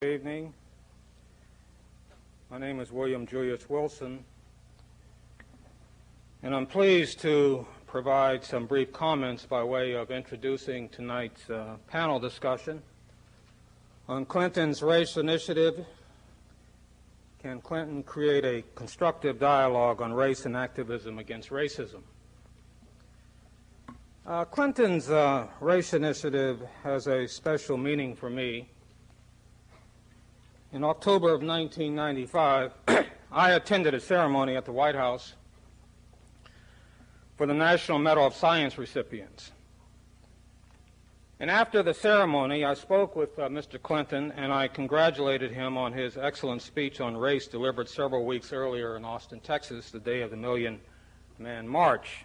Good evening. My name is William Julius Wilson, and I'm pleased to provide some brief comments by way of introducing tonight's panel discussion on Clinton's race initiative. Can Clinton create a constructive dialogue on race and activism against racism? Clinton's race initiative has a special meaning for me. In October of 1995, I attended a ceremony at the White House for the National Medal of Science recipients. And after the ceremony, I spoke with Mr. Clinton, and I congratulated him on his excellent speech on race delivered several weeks earlier in Austin, Texas, the day of the Million Man March.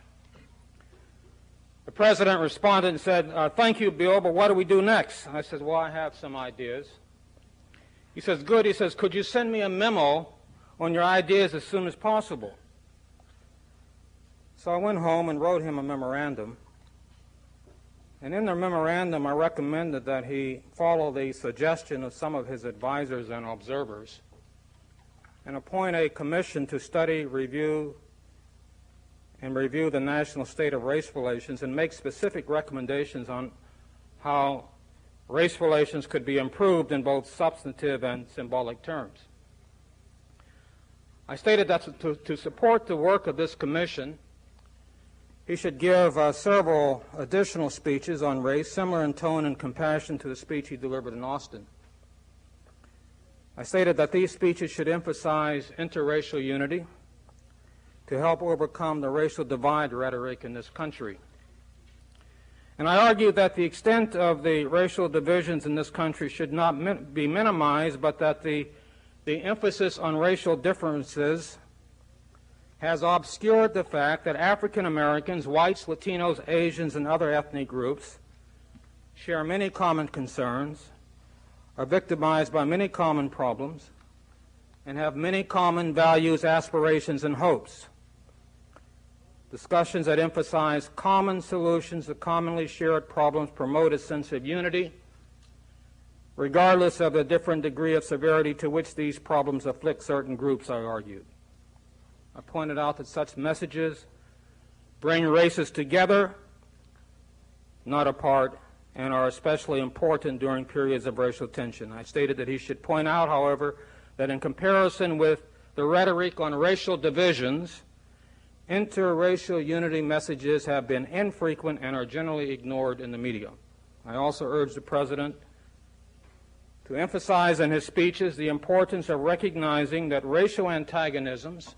The president responded and said, "Thank you, Bill, but what do we do next?" I said, "Well, I have some ideas." He says, "Good." He says, "Could you send me a memo on your ideas as soon as possible?" So I went home and wrote him a memorandum. And in the memorandum, I recommended that he follow the suggestion of some of his advisors and observers and appoint a commission to study, review the national state of race relations and make specific recommendations on how race relations could be improved in both substantive and symbolic terms. I stated that to support the work of this commission, he should give several additional speeches on race, similar in tone and compassion to the speech he delivered in Austin. I stated that these speeches should emphasize interracial unity to help overcome the racial divide rhetoric in this country. And I argued that the extent of the racial divisions in this country should not be minimized, but that the emphasis on racial differences has obscured the fact that African Americans, whites, Latinos, Asians, and other ethnic groups share many common concerns, are victimized by many common problems, and have many common values, aspirations, and hopes. Discussions that emphasize common solutions to commonly shared problems promote a sense of unity, regardless of the different degree of severity to which these problems afflict certain groups, I argued. I pointed out that such messages bring races together, not apart, and are especially important during periods of racial tension. I stated that he should point out, however, that in comparison with the rhetoric on racial divisions, interracial unity messages have been infrequent and are generally ignored in the media. I also urged the president to emphasize in his speeches the importance of recognizing that racial antagonisms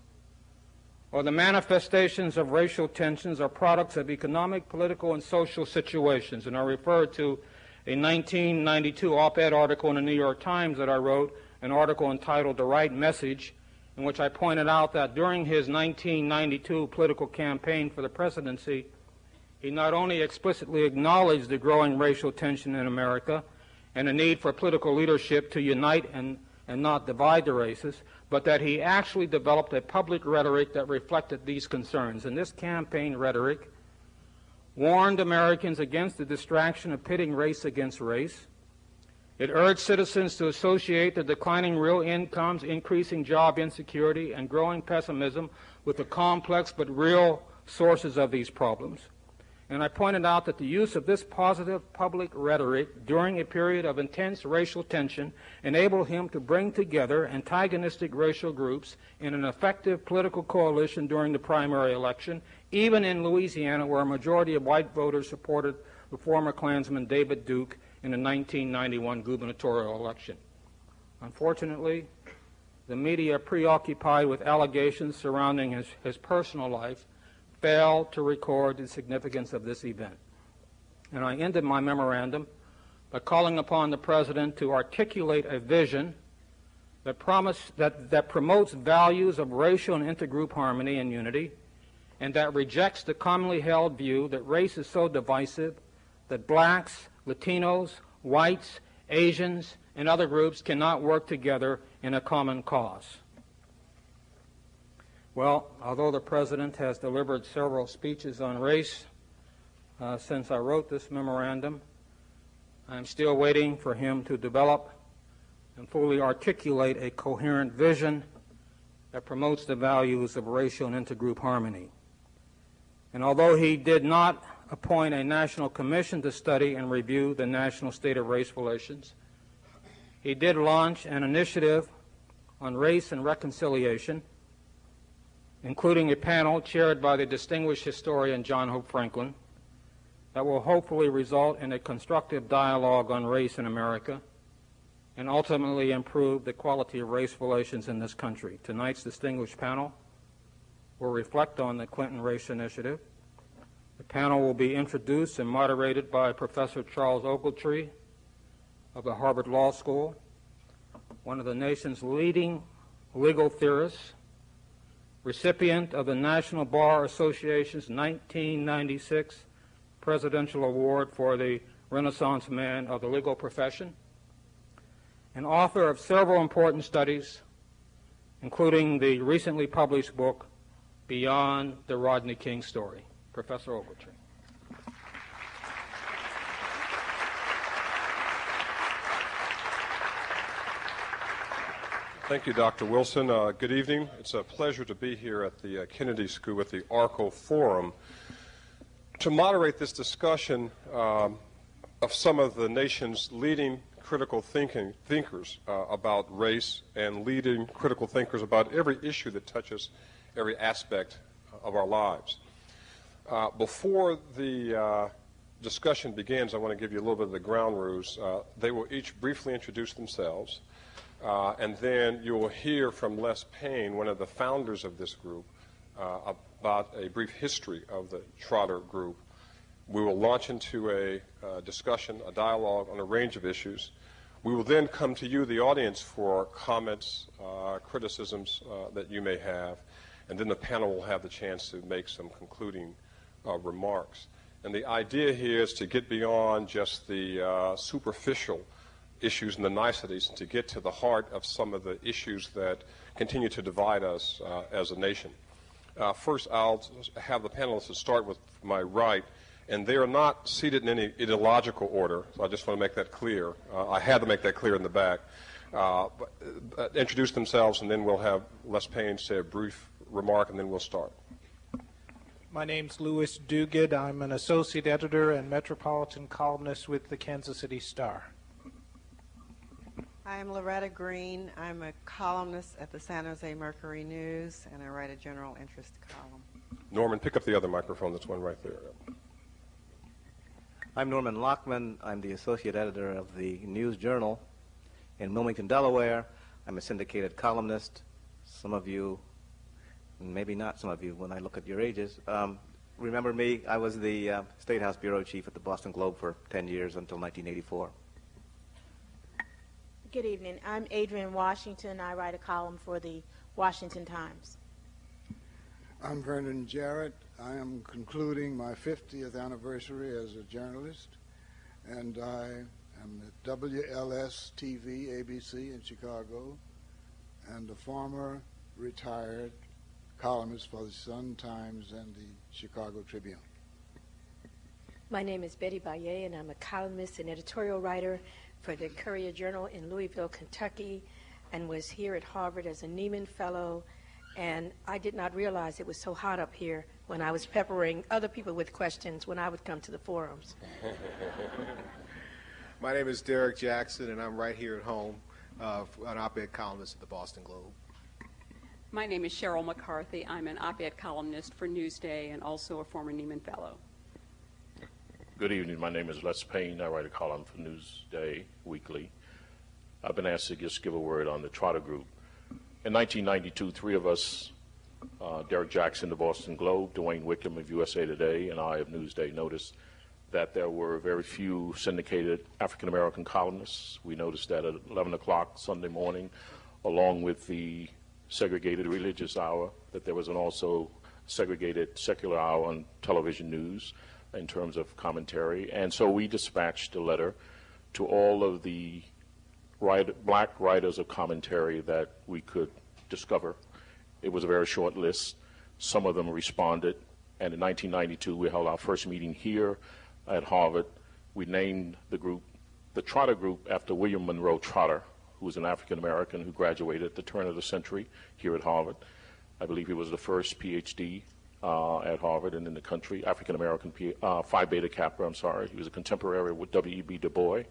or the manifestations of racial tensions are products of economic, political, and social situations. And I refer to a 1992 op-ed article in the New York Times that I wrote, an article entitled "The Right Message," in which I pointed out that during his 1992 political campaign for the presidency, he not only explicitly acknowledged the growing racial tension in America and the need for political leadership to unite and not divide the races, but that he actually developed a public rhetoric that reflected these concerns. And this campaign rhetoric warned Americans against the distraction of pitting race against race. It urged citizens to associate the declining real incomes, increasing job insecurity, and growing pessimism with the complex but real sources of these problems. And I pointed out that the use of this positive public rhetoric during a period of intense racial tension enabled him to bring together antagonistic racial groups in an effective political coalition during the primary election, even in Louisiana, where a majority of white voters supported the former Klansman David Duke in the 1991 gubernatorial election. Unfortunately, the media, preoccupied with allegations surrounding his personal life, failed to record the significance of this event. And I ended my memorandum by calling upon the president to articulate a vision that promotes values of racial and intergroup harmony and unity, and that rejects the commonly held view that race is so divisive that blacks, Latinos, whites, Asians, and other groups cannot work together in a common cause. Well, although the president has delivered several speeches on race since I wrote this memorandum, I'm still waiting for him to develop and fully articulate a coherent vision that promotes the values of racial and intergroup harmony. And although he did not appoint a national commission to study and review the national state of race relations, he did launch an initiative on race and reconciliation, including a panel chaired by the distinguished historian John Hope Franklin, that will hopefully result in a constructive dialogue on race in America and ultimately improve the quality of race relations in this country. Tonight's distinguished panel will reflect on the Clinton Race Initiative. The panel will be introduced and moderated by Professor Charles Ogletree of the Harvard Law School, one of the nation's leading legal theorists, recipient of the National Bar Association's 1996 Presidential Award for the Renaissance Man of the Legal Profession, and author of several important studies, including the recently published book, Beyond the Rodney King Story. Professor Ogletree. Thank you, Dr. Wilson. Good evening. It's a pleasure to be here at the Kennedy School at the ARCO Forum to moderate this discussion of some of the nation's leading critical thinkers about race and leading critical thinkers about every issue that touches every aspect of our lives. Before the discussion begins, I want to give you a little bit of the ground rules. They will each briefly introduce themselves, and then you will hear from Les Payne, one of the founders of this group, about a brief history of the Trotter group. We will launch into a discussion, a dialogue on a range of issues. We will then come to you, the audience, for comments, criticisms that you may have, and then the panel will have the chance to make some concluding remarks. And the idea here is to get beyond just the superficial issues and the niceties and to get to the heart of some of the issues that continue to divide us as a nation. First, I'll have the panelists start with my right, and they are not seated in any ideological order, so I just want to make that clear. I had to make that clear in the back. Introduce themselves, and then we'll have Les Payne say a brief remark, and then we'll start. My name's Louis Duguid. I'm an associate editor and metropolitan columnist with the Kansas City Star. I'm Loretta Green. I'm a columnist at the San Jose Mercury News, and I write a general interest column. Norman, pick up the other microphone. That's one right there. I'm Norman Lockman. I'm the associate editor of the News Journal in Wilmington, Delaware. I'm a syndicated columnist. Some of you, and maybe not some of you when I look at your ages, remember me. I was the State House bureau chief at the Boston Globe for 10 years until 1984. Good evening. I'm Adrienne Washington. I write a column for the Washington Times. I'm Vernon Jarrett. I am concluding my 50th anniversary as a journalist, and I am at WLS-TV, ABC in Chicago, and a former retired columnist for the Sun-Times and the Chicago Tribune. My name is Betty Baye, and I'm a columnist and editorial writer for the Courier-Journal in Louisville, Kentucky, and was here at Harvard as a Nieman Fellow. And I did not realize it was so hot up here when I was peppering other people with questions when I would come to the forums. My name is Derek Jackson, and I'm right here at home, an op-ed columnist at the Boston Globe. My name is Cheryl McCarthy. I'm an op-ed columnist for Newsday and also a former Nieman Fellow. Good evening. My name is Les Payne. I write a column for Newsday Weekly. I've been asked to just give a word on the Trotter Group. In 1992, three of us, Derek Jackson, the Boston Globe, Dwayne Wickham of USA Today, and I of Newsday, noticed that there were very few syndicated African-American columnists. We noticed that at 11 o'clock Sunday morning, along with the segregated religious hour, that there was an also segregated secular hour on television news in terms of commentary. And so we dispatched a letter to all of the black writers of commentary that we could discover. It was a very short list. Some of them responded. And in 1992, we held our first meeting here at Harvard. We named the group the Trotter Group after William Monroe Trotter, who was an African American who graduated at the turn of the century here at Harvard. I believe he was the first PhD at Harvard and in the country, African American, Phi Beta Kappa, I'm sorry. He was a contemporary with W.E.B. Du Bois.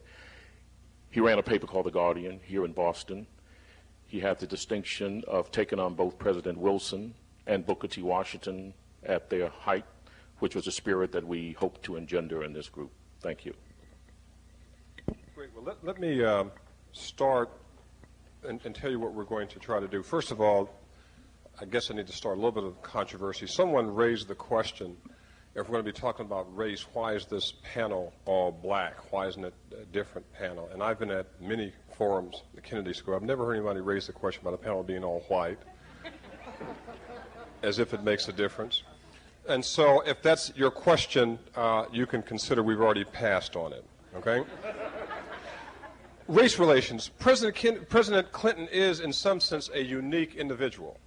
He ran a paper called The Guardian here in Boston. He had the distinction of taking on both President Wilson and Booker T. Washington at their height, which was a spirit that we hope to engender in this group. Thank you. Great. Well, let me start and tell you what we're going to try to do. First of all, I guess I need to start a little bit of controversy. Someone raised the question, if we're going to be talking about race, why is this panel all black? Why isn't it a different panel? And I've been at many forums at the Kennedy School. I've never heard anybody raise the question about a panel being all white, as if it makes a difference. And so if that's your question, you can consider we've already passed on it, okay? Race relations. President Clinton is, in some sense, a unique individual.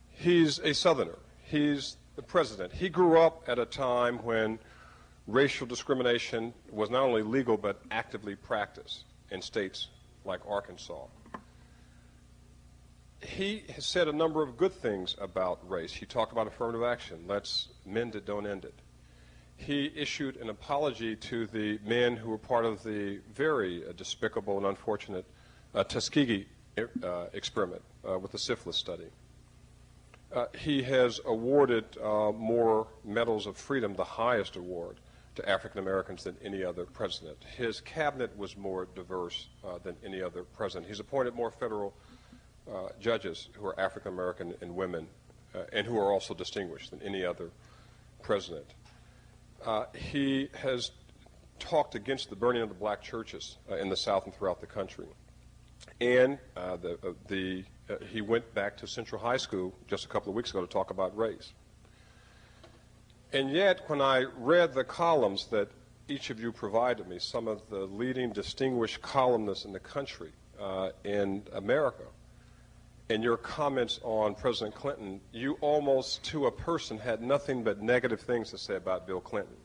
He's a Southerner. He's the president. He grew up at a time when racial discrimination was not only legal but actively practiced in states like Arkansas. He has said a number of good things about race. He talked about affirmative action. Let's mend it, don't end it. He issued an apology to the men who were part of the very despicable and unfortunate Tuskegee experiment with the syphilis study. He has awarded more medals of freedom, the highest award, to African Americans than any other president. His cabinet was more diverse than any other president. He's appointed more federal judges who are African American and women, and who are also distinguished than any other president. He has talked against the burning of the black churches in the South and throughout the country. And he went back to Central High School just a couple of weeks ago to talk about race. And yet, when I read the columns that each of you provided me, some of the leading distinguished columnists in the country, in America, and your comments on President Clinton, you almost to a person had nothing but negative things to say about Bill Clinton.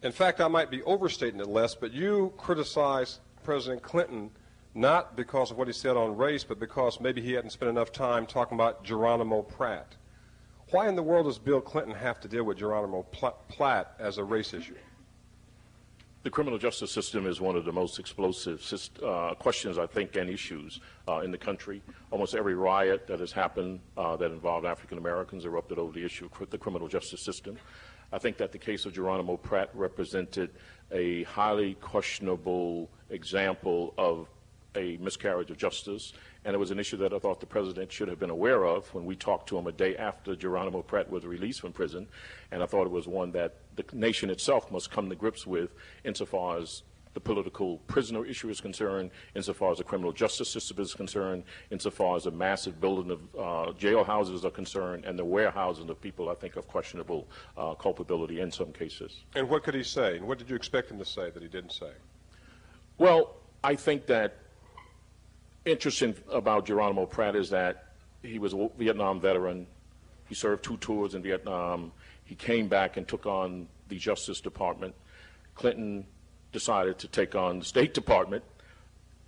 In fact, I might be overstating it less, but you criticized President Clinton not because of what he said on race, but because maybe he hadn't spent enough time talking about Geronimo Pratt. Why in the world does Bill Clinton have to deal with Geronimo Pratt as a race issue? The criminal justice system is one of the most explosive questions, I think, and issues in the country. Almost every riot that has happened that involved African Americans erupted over the issue of the criminal justice system. I think that the case of Geronimo Pratt represented a highly questionable example of a miscarriage of justice, and it was an issue that I thought the president should have been aware of when we talked to him a day after Geronimo Pratt was released from prison, and I thought it was one that the nation itself must come to grips with insofar as the political prisoner issue is concerned, insofar as the criminal justice system is concerned, insofar as the massive building of jail houses are concerned, and the warehousing of people, I think, of questionable culpability in some cases. And what could he say? And what did you expect him to say that he didn't say? Well, I think that interesting about Geronimo Pratt is that he was a Vietnam veteran. He served 2 tours in Vietnam. He came back and took on the Justice Department. Clinton decided to take on the State Department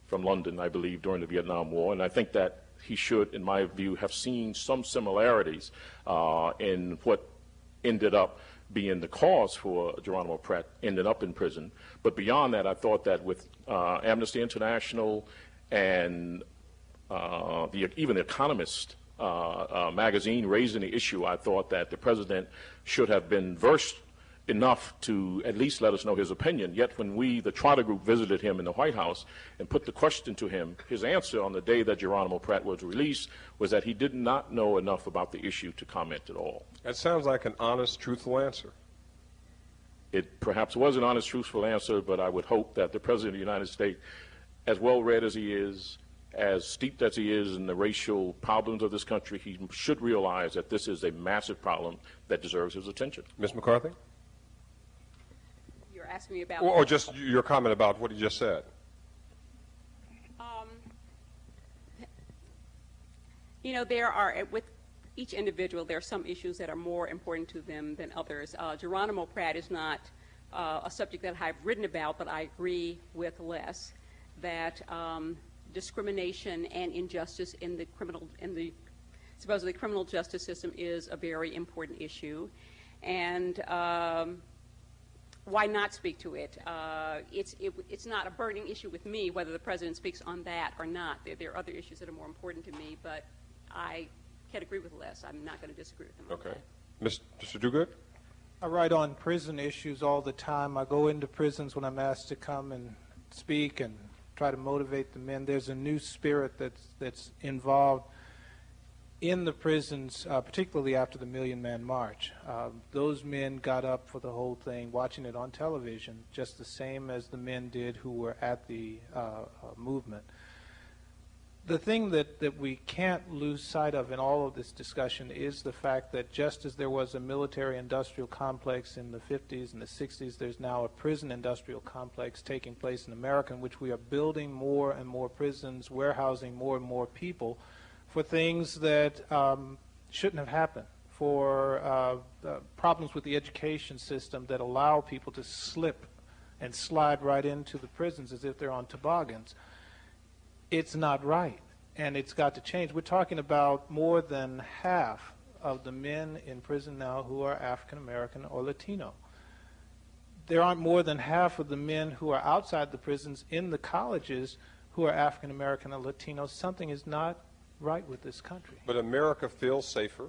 from London, I believe, during the Vietnam War. And I think that he should, in my view, have seen some similarities in what ended up being the cause for Geronimo Pratt ending up in prison. But beyond that, I thought that with Amnesty International and even The Economist magazine raising the issue, I thought that the president should have been versed enough to at least let us know his opinion. Yet when we, the Trotter Group, visited him in the White House and put the question to him, his answer on the day that Geronimo Pratt was released was that he did not know enough about the issue to comment at all. That sounds like an honest, truthful answer. It perhaps was an honest, truthful answer, but I would hope that the President of the United States, as well-read as he is, as steeped as he is in the racial problems of this country, he should realize that this is a massive problem that deserves his attention. Ms. McCarthy? You're asking me about... Or just your comment about what he just said. You know, there are, with each individual, there are some issues that are more important to them than others. Geronimo Pratt is not a subject that I've written about, but I agree with Les that discrimination and injustice in the supposedly criminal justice system is a very important issue, and why not speak to it? It's not a burning issue with me whether the president speaks on that or not. There are other issues that are more important to me, but I can't agree with Les. I'm not going to disagree with him on Okay. that. Mr. Duguid? I write on prison issues all the time. I go into prisons when I'm asked to come and speak and try to motivate the men. There's a new spirit that's involved in the prisons, particularly after the Million Man March. Those men got up for the whole thing, watching it on television, just the same as the men did who were at the movement. The thing that we can't lose sight of in all of this discussion is the fact that just as there was a military-industrial complex in the 50s and the 60s, there's now a prison-industrial complex taking place in America in which we are building more and more prisons, warehousing more and more people for things that shouldn't have happened, for problems with the education system that allow people to slip and slide right into the prisons as if they're on toboggans. It's not right, and it's got to change. We're talking about more than half of the men in prison now who are African American or Latino. There aren't more than half of the men who are outside the prisons in the colleges who are African American or Latino. Something is not right with this country. But America feels safer.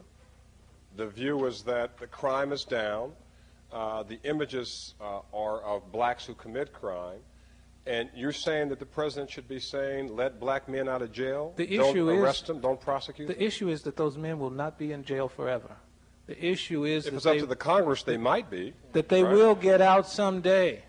The view is that the crime is down. The images are of blacks who commit crime. And you're saying that the president should be saying, let black men out of jail? Don't arrest them, don't prosecute them? The issue is that those men will not be in jail forever. The issue is if it's up to the Congress, they might be. That they right? will get out someday.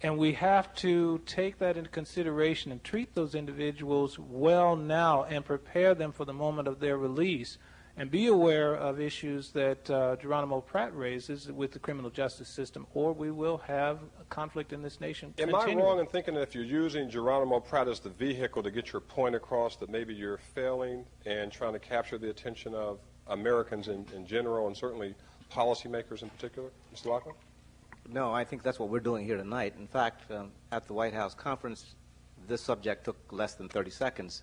And we have to take that into consideration and treat those individuals well now and prepare them for the moment of their release, and be aware of issues that Geronimo Pratt raises with the criminal justice system, or we will have a conflict in this nation. Am I wrong in thinking that if you're using Geronimo Pratt as the vehicle to get your point across, that maybe you're failing and trying to capture the attention of Americans in general, and certainly policymakers in particular? Mr. Laughlin? No, I think that's what we're doing here tonight. In fact, at the White House conference, this subject took less than 30 seconds.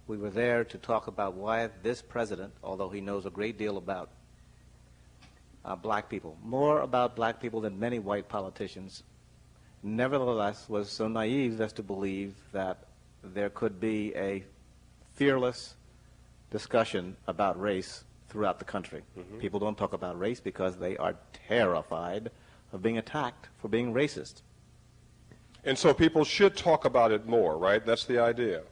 We were there to talk about why this president, although he knows a great deal about black people, more about black people than many white politicians, nevertheless was so naive as to believe that there could be a fearless discussion about race throughout the country. Mm-hmm. People don't talk about race because they are terrified of being attacked for being racist. And so people should talk about it more, right? That's the idea.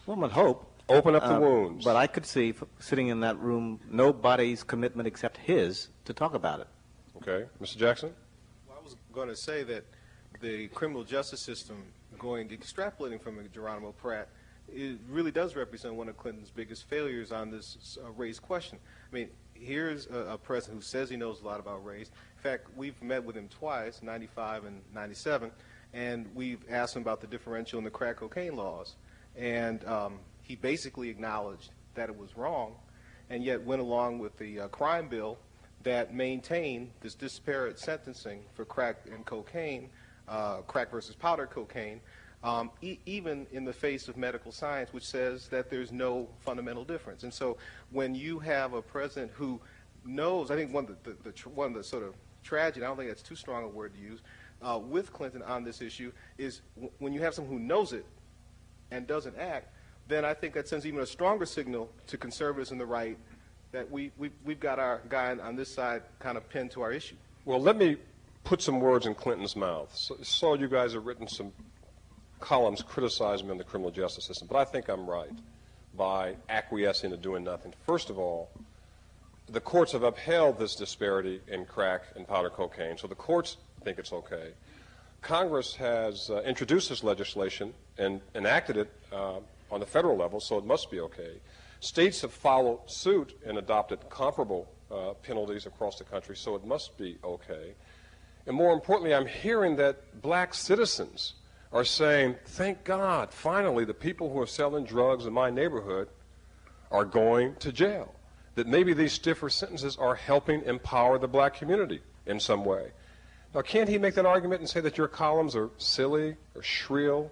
One would hope. Open up the wounds. But I could see, sitting in that room, nobody's commitment except his to talk about it. Okay. Mr. Jackson? Well, I was going to say that the criminal justice system, extrapolating from Geronimo Pratt, it really does represent one of Clinton's biggest failures on this race question. I mean, here's a president who says he knows a lot about race. In fact, we've met with him twice, 95 and 97, and we've asked him about the differential in the crack cocaine laws. And he basically acknowledged that it was wrong, and yet went along with the crime bill that maintained this disparate sentencing for crack and cocaine, crack versus powder cocaine, even in the face of medical science, which says that there's no fundamental difference. And so when you have a president who knows, I think one of the sort of tragedy, I don't think that's too strong a word to use, with Clinton on this issue is when you have someone who knows it and doesn't act, then I think that sends even a stronger signal to conservatives in the right that we've got our guy on this side kind of pinned to our issue. Well, let me put some words in Clinton's mouth. So you guys have written some columns criticizing me on the criminal justice system, but I think I'm right by acquiescing to doing nothing. First of all, the courts have upheld this disparity in crack and powder cocaine, so the courts think it's okay. Congress has introduced this legislation and enacted it on the federal level, so it must be okay. States have followed suit and adopted comparable penalties across the country, so it must be okay. And more importantly, I'm hearing that black citizens are saying, thank God, finally the people who are selling drugs in my neighborhood are going to jail. That maybe these stiffer sentences are helping empower the black community in some way. Now, can't he make that argument and say that your columns are silly or shrill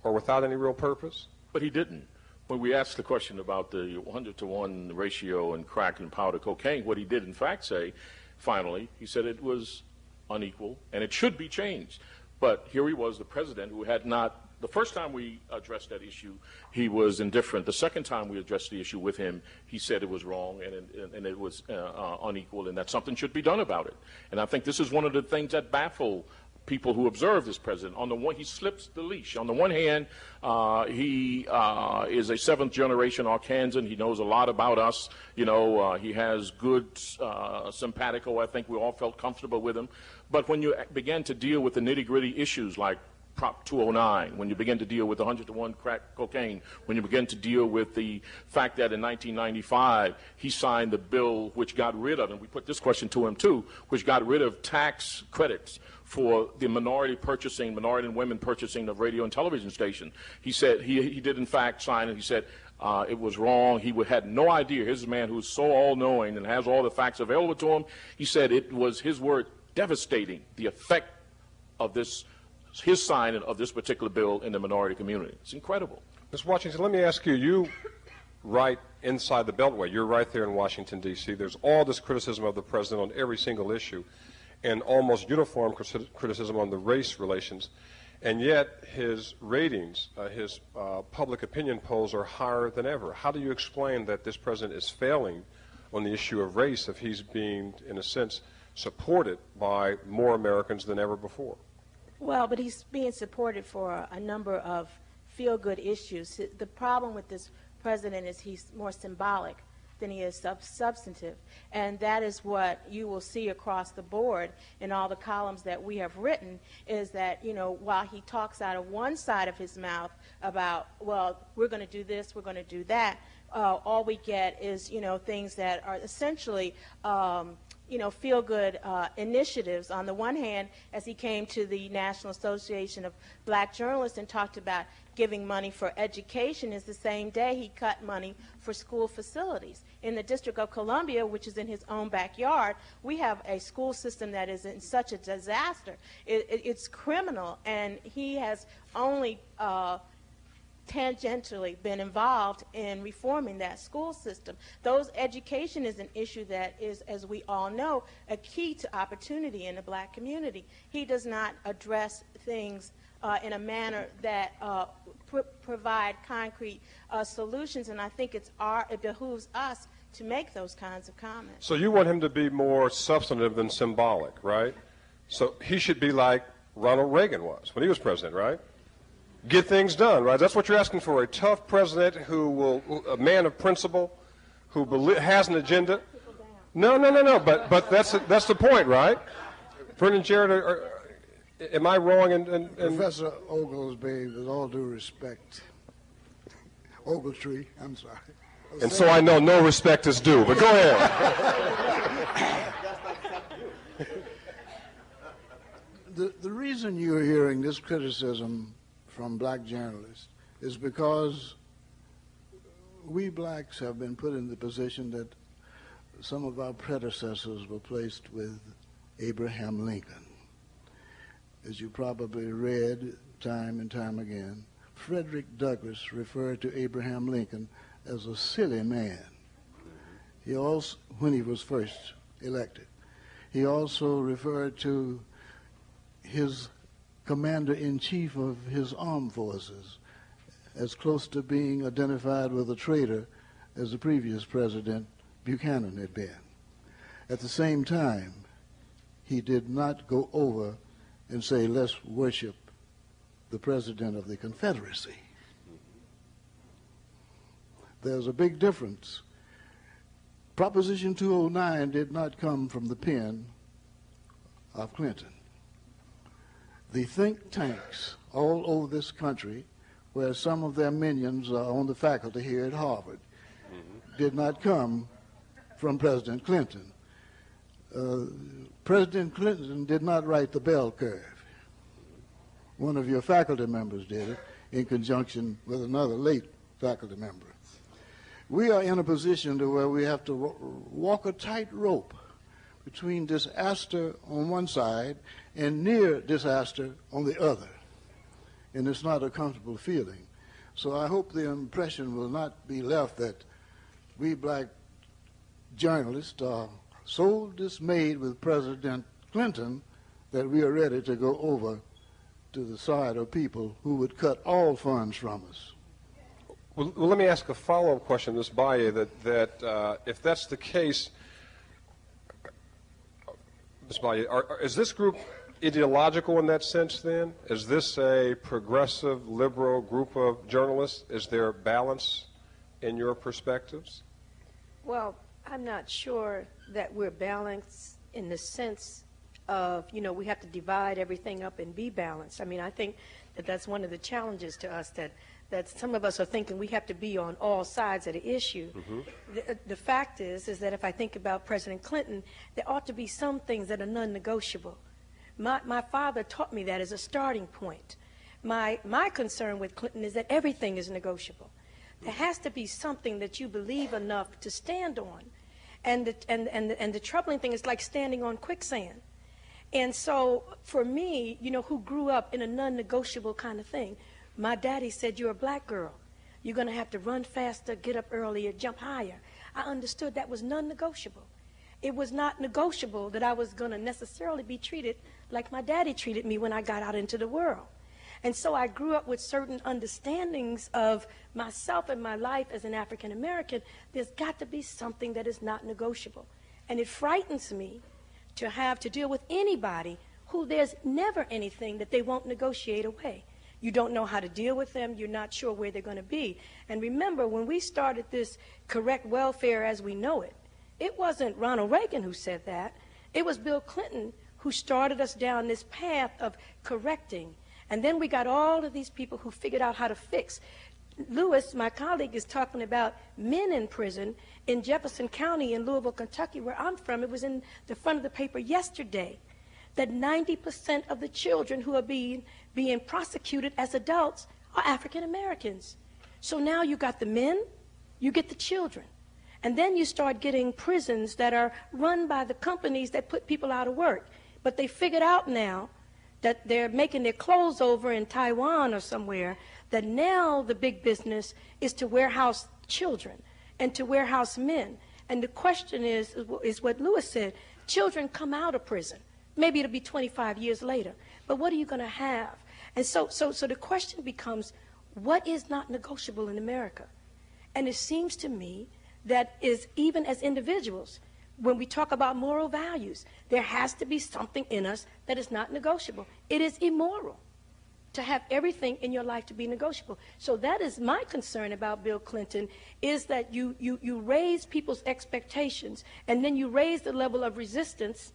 or without any real purpose? But he didn't. When we asked the question about the 100-to-1 ratio in crack and powder cocaine, what he did in fact say, finally, he said it was unequal and it should be changed. But here he was, the president, who had not, the first time we addressed that issue, he was indifferent. The second time we addressed the issue with him, he said it was wrong and it was unequal and that something should be done about it. And I think this is one of the things that baffle people who observe this president. On the one, he slips the leash. On the one hand, he is a seventh-generation Arkansan. He knows a lot about us. You know, he has good simpatico. I think we all felt comfortable with him. But when you begin to deal with the nitty-gritty issues like Prop 209, when you begin to deal with 100-to-1 crack cocaine, when you begin to deal with the fact that in 1995 he signed the bill which got rid of, and we put this question to him too, which got rid of tax credits for the minority and women purchasing of radio and television station. He said he did in fact sign it. He said it was wrong. He had no idea. Here's a man who's so all-knowing and has all the facts available to him. He said it was, his word, devastating, the effect of this, his signing of this particular bill in the minority community. It's incredible. Ms. Washington, let me ask you, you right inside the Beltway. You're right there in Washington, D.C. There's all this criticism of the president on every single issue and almost uniform criticism on the race relations. And yet his ratings, his public opinion polls are higher than ever. How do you explain that this president is failing on the issue of race if he's being, in a sense, supported by more Americans than ever before? Well, but he's being supported for a number of feel-good issues. The problem with this president is he's more symbolic than he is substantive. And that is what you will see across the board in all the columns that we have written, is that, you know, while he talks out of one side of his mouth about, well, we're going to do this, we're going to do that, all we get is, you know, things that are essentially you know, feel-good initiatives. On the one hand, as he came to the National Association of Black Journalists and talked about giving money for education, is the same day he cut money for school facilities. In the District of Columbia, which is in his own backyard, we have a school system that is in such a disaster. It's criminal, and he has only tangentially been involved in reforming that school system. Education is an issue that is, as we all know, a key to opportunity in the black community. He does not address things in a manner that provide concrete solutions, and I think it behooves us to make those kinds of comments. So you want him to be more substantive than symbolic, right? So he should be like Ronald Reagan was when he was president, right? Get things done, right? That's what you're asking for, a tough president a man of principle, who has an agenda. No, but that's the point, right? Vernon and Jared, am I wrong? Professor Oglesby, with all due respect, Ogletree, I'm sorry. And so I know no respect is due, but go ahead. The reason you're hearing this criticism from black journalists is because we blacks have been put in the position that some of our predecessors were placed with Abraham Lincoln. As you probably read time and time again, Frederick Douglass referred to Abraham Lincoln as a silly man. He also, when he was first elected, he also referred to his commander-in-chief of his armed forces as close to being identified with a traitor as the previous president, Buchanan, had been. At the same time, he did not go over and say, let's worship the president of the Confederacy. There's a big difference. Proposition 209 did not come from the pen of Clinton. The think tanks all over this country, where some of their minions are on the faculty here at Harvard, did not come from President Clinton. President Clinton did not write the bell curve. One of your faculty members did it in conjunction with another late faculty member. We are in a position to where we have to walk a tightrope between disaster on one side and near disaster on the other. and it's not a comfortable feeling. So I hope the impression will not be left that we black journalists are so dismayed with President Clinton that we are ready to go over to the side of people who would cut all funds from us. Well, let me ask a follow-up question, Ms. Baye, that if that's the case, Ms. Baye, is this group ideological in that sense then? Is this a progressive, liberal group of journalists? Is there balance in your perspectives? Well, I'm not sure that we're balanced in the sense of, we have to divide everything up and be balanced. I mean, I think that that's one of the challenges to us, that some of us are thinking we have to be on all sides of the issue. Mm-hmm. The fact is that if I think about President Clinton, there ought to be some things that are non-negotiable. My father taught me that as a starting point. My concern with Clinton is that everything is negotiable. There has to be something that you believe enough to stand on. And the troubling thing is like standing on quicksand. And so for me, who grew up in a non-negotiable kind of thing, my daddy said, you're a black girl. You're going to have to run faster, get up earlier, jump higher. I understood that was non-negotiable. It was not negotiable that I was going to necessarily be treated like my daddy treated me when I got out into the world. And so I grew up with certain understandings of myself and my life as an African American. There's got to be something that is not negotiable. And it frightens me to have to deal with anybody who there's never anything that they won't negotiate away. You don't know how to deal with them. You're not sure where they're going to be. And remember, when we started this correct welfare as we know it, it wasn't Ronald Reagan who said that. It was Bill Clinton who started us down this path of correcting. And then we got all of these people who figured out how to fix. Lewis, my colleague, is talking about men in prison in Jefferson County in Louisville, Kentucky, where I'm from. It was in the front of the paper yesterday that 90% of the children who are being prosecuted as adults are African Americans. So now you got the men, you get the children. And then you start getting prisons that are run by the companies that put people out of work. But they figured out now that they're making their clothes over in Taiwan or somewhere, that now the big business is to warehouse children and to warehouse men. And the question is what Lewis said, children come out of prison. Maybe it'll be 25 years later. But what are you going to have? And so the question becomes, what is not negotiable in America? And it seems to me that is, even as individuals, when we talk about moral values, there has to be something in us that is not negotiable. It is immoral to have everything in your life to be negotiable. So that is my concern about Bill Clinton, is that you raise people's expectations, and then you raise the level of resistance,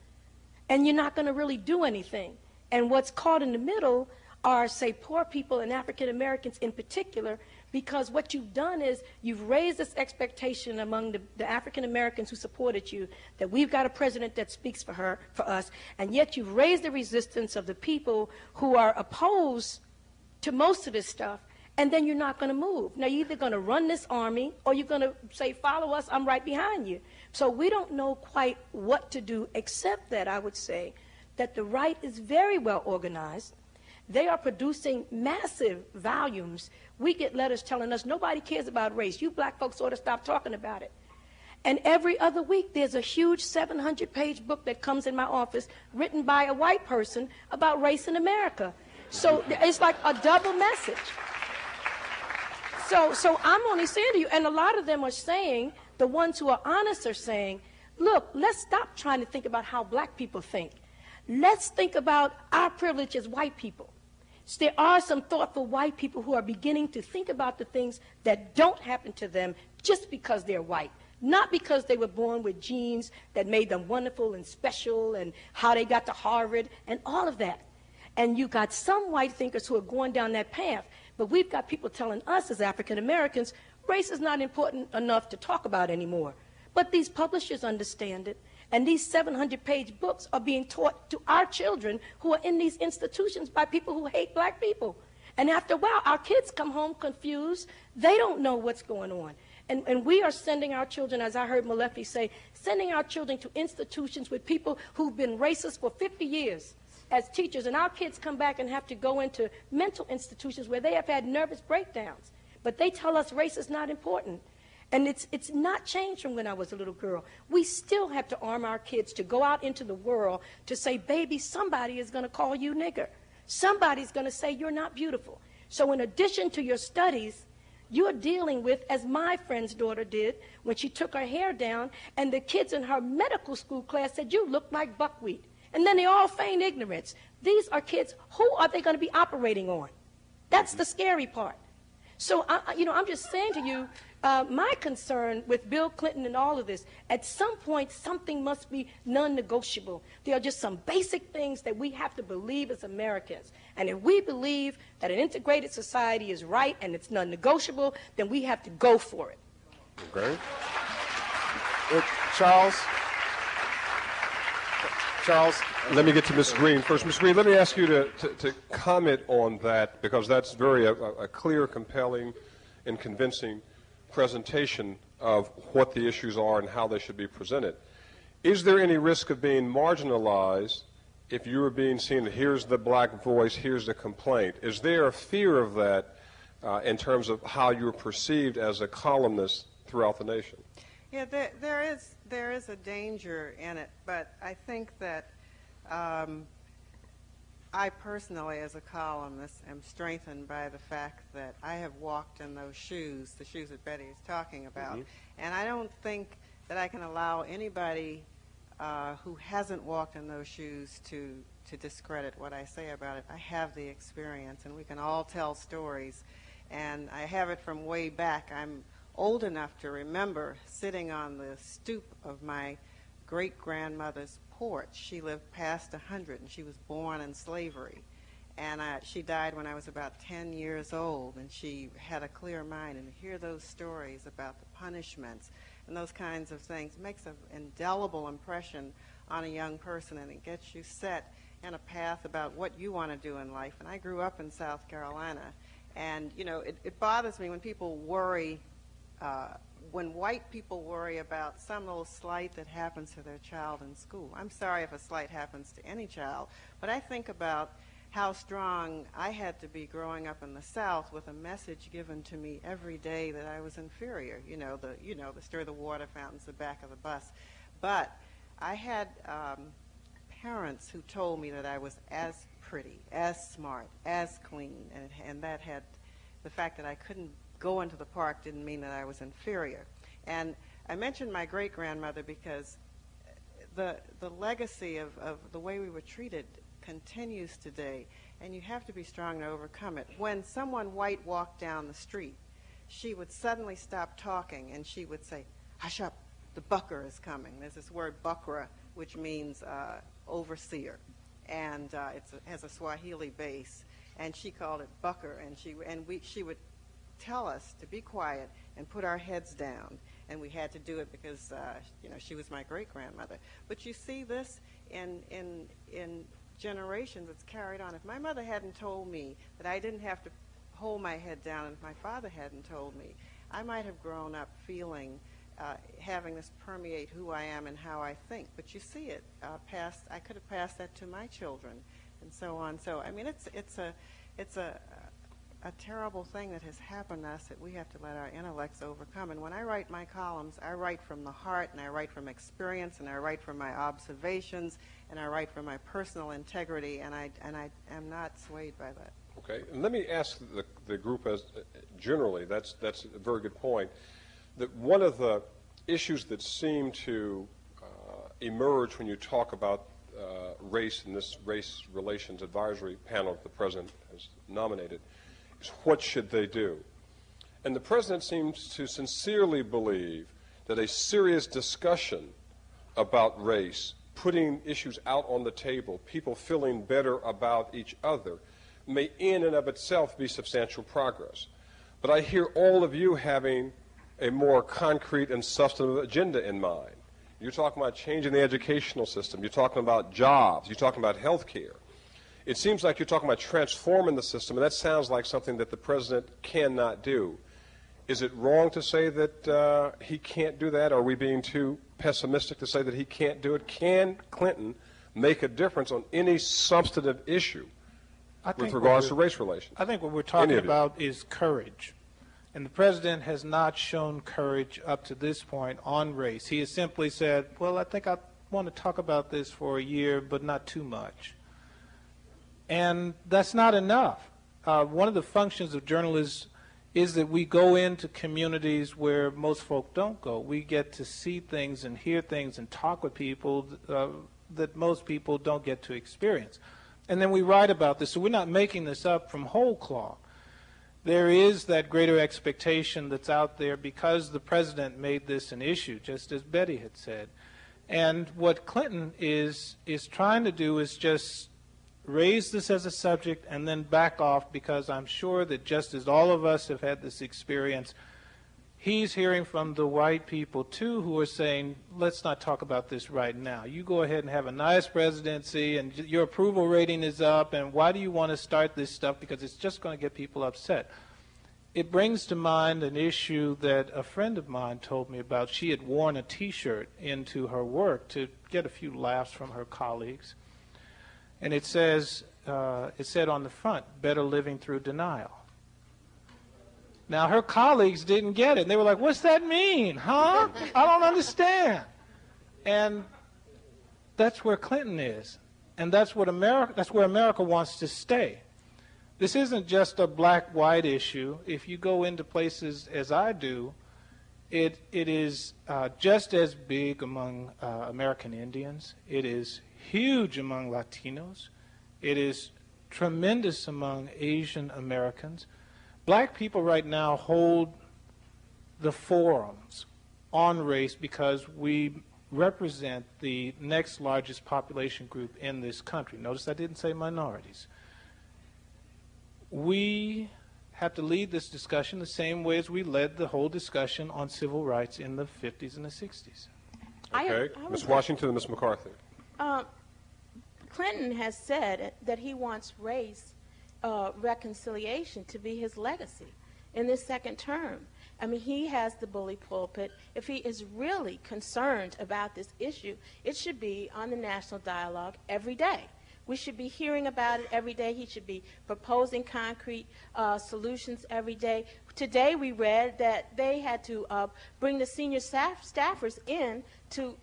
and you're not going to really do anything. And what's caught in the middle are, say, poor people and African Americans in particular, because what you've done is you've raised this expectation among the African Americans who supported you that we've got a president that speaks for us, and yet you've raised the resistance of the people who are opposed to most of this stuff, and then you're not going to move. Now, you're either going to run this army or you're going to say, follow us, I'm right behind you. So we don't know quite what to do, except that I would say that the right is very well organized. They are producing massive volumes. We get letters telling us nobody cares about race. You black folks ought to stop talking about it. And every other week there's a huge 700-page book that comes in my office written by a white person about race in America. So it's like a double message. So I'm only saying to you, and a lot of them are saying, the ones who are honest are saying, look, let's stop trying to think about how black people think. Let's think about our privilege as white people. So there are some thoughtful white people who are beginning to think about the things that don't happen to them just because they're white, not because they were born with genes that made them wonderful and special and how they got to Harvard and all of that. And you got some white thinkers who are going down that path, but we've got people telling us as African Americans, race is not important enough to talk about anymore. But these publishers understand it. And these 700-page books are being taught to our children who are in these institutions by people who hate black people. And after a while, our kids come home confused. They don't know what's going on. And we are sending our children, as I heard Malefi say, sending our children to institutions with people who've been racist for 50 years. as teachers, and our kids come back and have to go into mental institutions where they have had nervous breakdowns. But they tell us race is not important. And it's not changed from when I was a little girl. We still have to arm our kids to go out into the world to say, baby, somebody is going to call you nigger. Somebody's going to say you're not beautiful. So in addition to your studies, you're dealing with, as my friend's daughter did when she took her hair down, and the kids in her medical school class said, you look like buckwheat. And then they all feigned ignorance. These are kids. Who are they going to be operating on? That's the scary part. So, I'm just saying to you, my concern with Bill Clinton and all of this, at some point, something must be non-negotiable. There are just some basic things that we have to believe as Americans. And if we believe that an integrated society is right and it's non-negotiable, then we have to go for it. Okay. Charles, let me get to Ms. Green first. Ms. Green, let me ask you to comment on that, because that's very a clear, compelling, and convincing presentation of what the issues are and how they should be presented. Is there any risk of being marginalized if you were being seen, here's the black voice, here's the complaint? Is there a fear of that in terms of how you're perceived as a columnist throughout the nation? Yeah, there is a danger in it, but I think that I personally, as a columnist, am strengthened by the fact that I have walked in those shoes, the shoes that Betty is talking about, Mm-hmm. and I don't think that I can allow anybody who hasn't walked in those shoes to discredit what I say about it. I have the experience, and we can all tell stories, and I have it from way back. I'm old enough to remember sitting on the stoop of my great-grandmother's porch. She lived past 100, and she was born in slavery. And she died when I was about 10 years old, and she had a clear mind. And to hear those stories about the punishments and those kinds of things makes an indelible impression on a young person, and it gets you set in a path about what you want to do in life. And I grew up in South Carolina, and, it bothers me when people worry when white people worry about some little slight that happens to their child in school. I'm sorry if a slight happens to any child, but I think about how strong I had to be growing up in the South with a message given to me every day that I was inferior. The stir the water fountains, the back of the bus. But I had parents who told me that I was as pretty, as smart, as clean, and that had the fact that I couldn't go into the park didn't mean that I was inferior. And I mentioned my great-grandmother because the legacy of the way we were treated continues today, and you have to be strong to overcome it. When someone white walked down the street, she would suddenly stop talking, and she would say, hush up, the bucker is coming. There's this word bukra, which means overseer, and it has a Swahili base, and she called it bucker, and she would tell us to be quiet and put our heads down, and we had to do it because she was my great-grandmother. But you see this in generations. It's carried on. If my mother hadn't told me that I didn't have to hold my head down, and if my father hadn't told me, I might have grown up feeling having this permeate who I am and how I think. But you see it I could have passed that to my children, and so on. So I mean, it's a terrible thing that has happened to us that we have to let our intellects overcome. And when I write my columns, I write from the heart, and I write from experience, and I write from my observations, and I write from my personal integrity, and I am not swayed by that. Okay, and let me ask the group as generally. That's a very good point. That one of the issues that seem to emerge when you talk about race in this race relations advisory panel that the president has nominated is what should they do? And the president seems to sincerely believe that a serious discussion about race, putting issues out on the table, people feeling better about each other, may in and of itself be substantial progress. But I hear all of you having a more concrete and substantive agenda in mind. You're talking about changing the educational system. You're talking about jobs. You're talking about health care. It seems like you're talking about transforming the system, and that sounds like something that the president cannot do. Is it wrong to say that he can't do that? Are we being too pessimistic to say that he can't do it? Can Clinton make a difference on any substantive issue with regards to race relations? I think what we're talking about is courage. And the president has not shown courage up to this point on race. He has simply said, well, I think I want to talk about this for a year, but not too much. And that's not enough. One of the functions of journalists is that we go into communities where most folk don't go. We get to see things and hear things and talk with people that most people don't get to experience. And then we write about this. So we're not making this up from whole cloth. There is that greater expectation that's out there because the president made this an issue, just as Betty had said. And what Clinton is trying to do is just raise this as a subject and then back off, because I'm sure that just as all of us have had this experience, he's hearing from the white people too who are saying, let's not talk about this right now. You go ahead and have a nice presidency and your approval rating is up, and why do you want to start this stuff? Because it's just going to get people upset. It brings to mind an issue that a friend of mine told me about. She had worn a T-shirt into her work to get a few laughs from her colleagues. And it said on the front, better living through denial. Now, her colleagues didn't get it. And they were like, what's that mean, huh? I don't understand. And that's where Clinton is. And that's where America wants to stay. This isn't just a black-white issue. If you go into places as I do, it is just as big among American Indians. It is huge among Latinos. It is tremendous among Asian Americans. Black people right now hold the forums on race because we represent the next largest population group in this country. Notice I didn't say minorities. We have to lead this discussion the same way as we led the whole discussion on civil rights in the 50s and the 60s. Okay. Ms. Washington and Ms. McCarthy. Clinton has said that he wants race reconciliation to be his legacy in this second term. I mean, he has the bully pulpit. If he is really concerned about this issue, it should be on the national dialogue every day. We should be hearing about it every day. He should be proposing concrete solutions every day. Today we read that they had to bring the senior staffers in to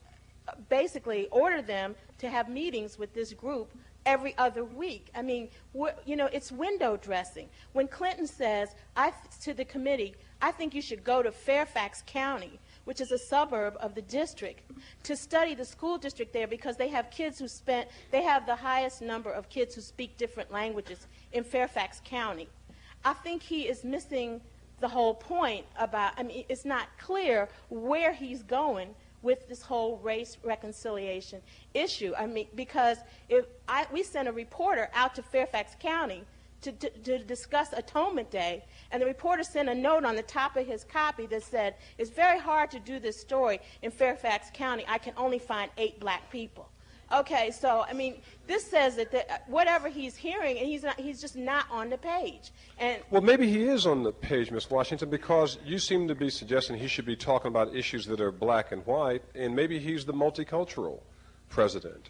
basically order them to have meetings with this group every other week. I mean, it's window dressing. When Clinton says to the committee, I think you should go to Fairfax County, which is a suburb of the district, to study the school district there because they have kids they have the highest number of kids who speak different languages in Fairfax County. I think he is missing the whole point about, it's not clear where he's going with this whole race reconciliation issue. Because we sent a reporter out to Fairfax County to discuss Atonement Day, and the reporter sent a note on the top of his copy that said, it's very hard to do this story in Fairfax County. I can only find 8 black people. Okay, so, this says that whatever he's hearing, and he's just not on the page. Well, maybe he is on the page, Ms. Washington, because you seem to be suggesting he should be talking about issues that are black and white, and maybe he's the multicultural president.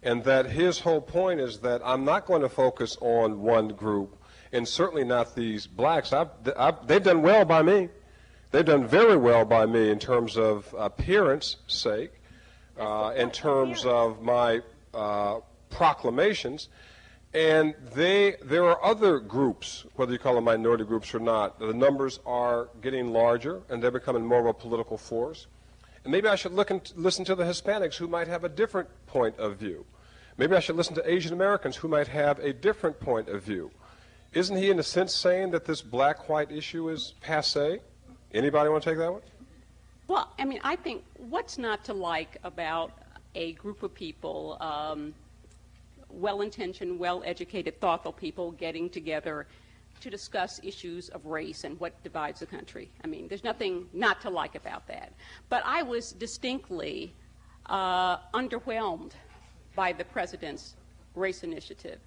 And that his whole point is that I'm not going to focus on one group, and certainly not these blacks. They've done well by me. They've done very well by me in terms of appearance sake, in terms of my proclamations. And there are other groups, whether you call them minority groups or not. The numbers are getting larger, and they're becoming more of a political force. And maybe I should listen to the Hispanics who might have a different point of view. Maybe I should listen to Asian Americans who might have a different point of view. Isn't he, in a sense, saying that this black-white issue is passé? Anybody want to take that one? Well, I think what's not to like about a group of people, well-intentioned, well-educated, thoughtful people getting together to discuss issues of race and what divides the country. There's nothing not to like about that. But I was distinctly underwhelmed by the president's race initiative.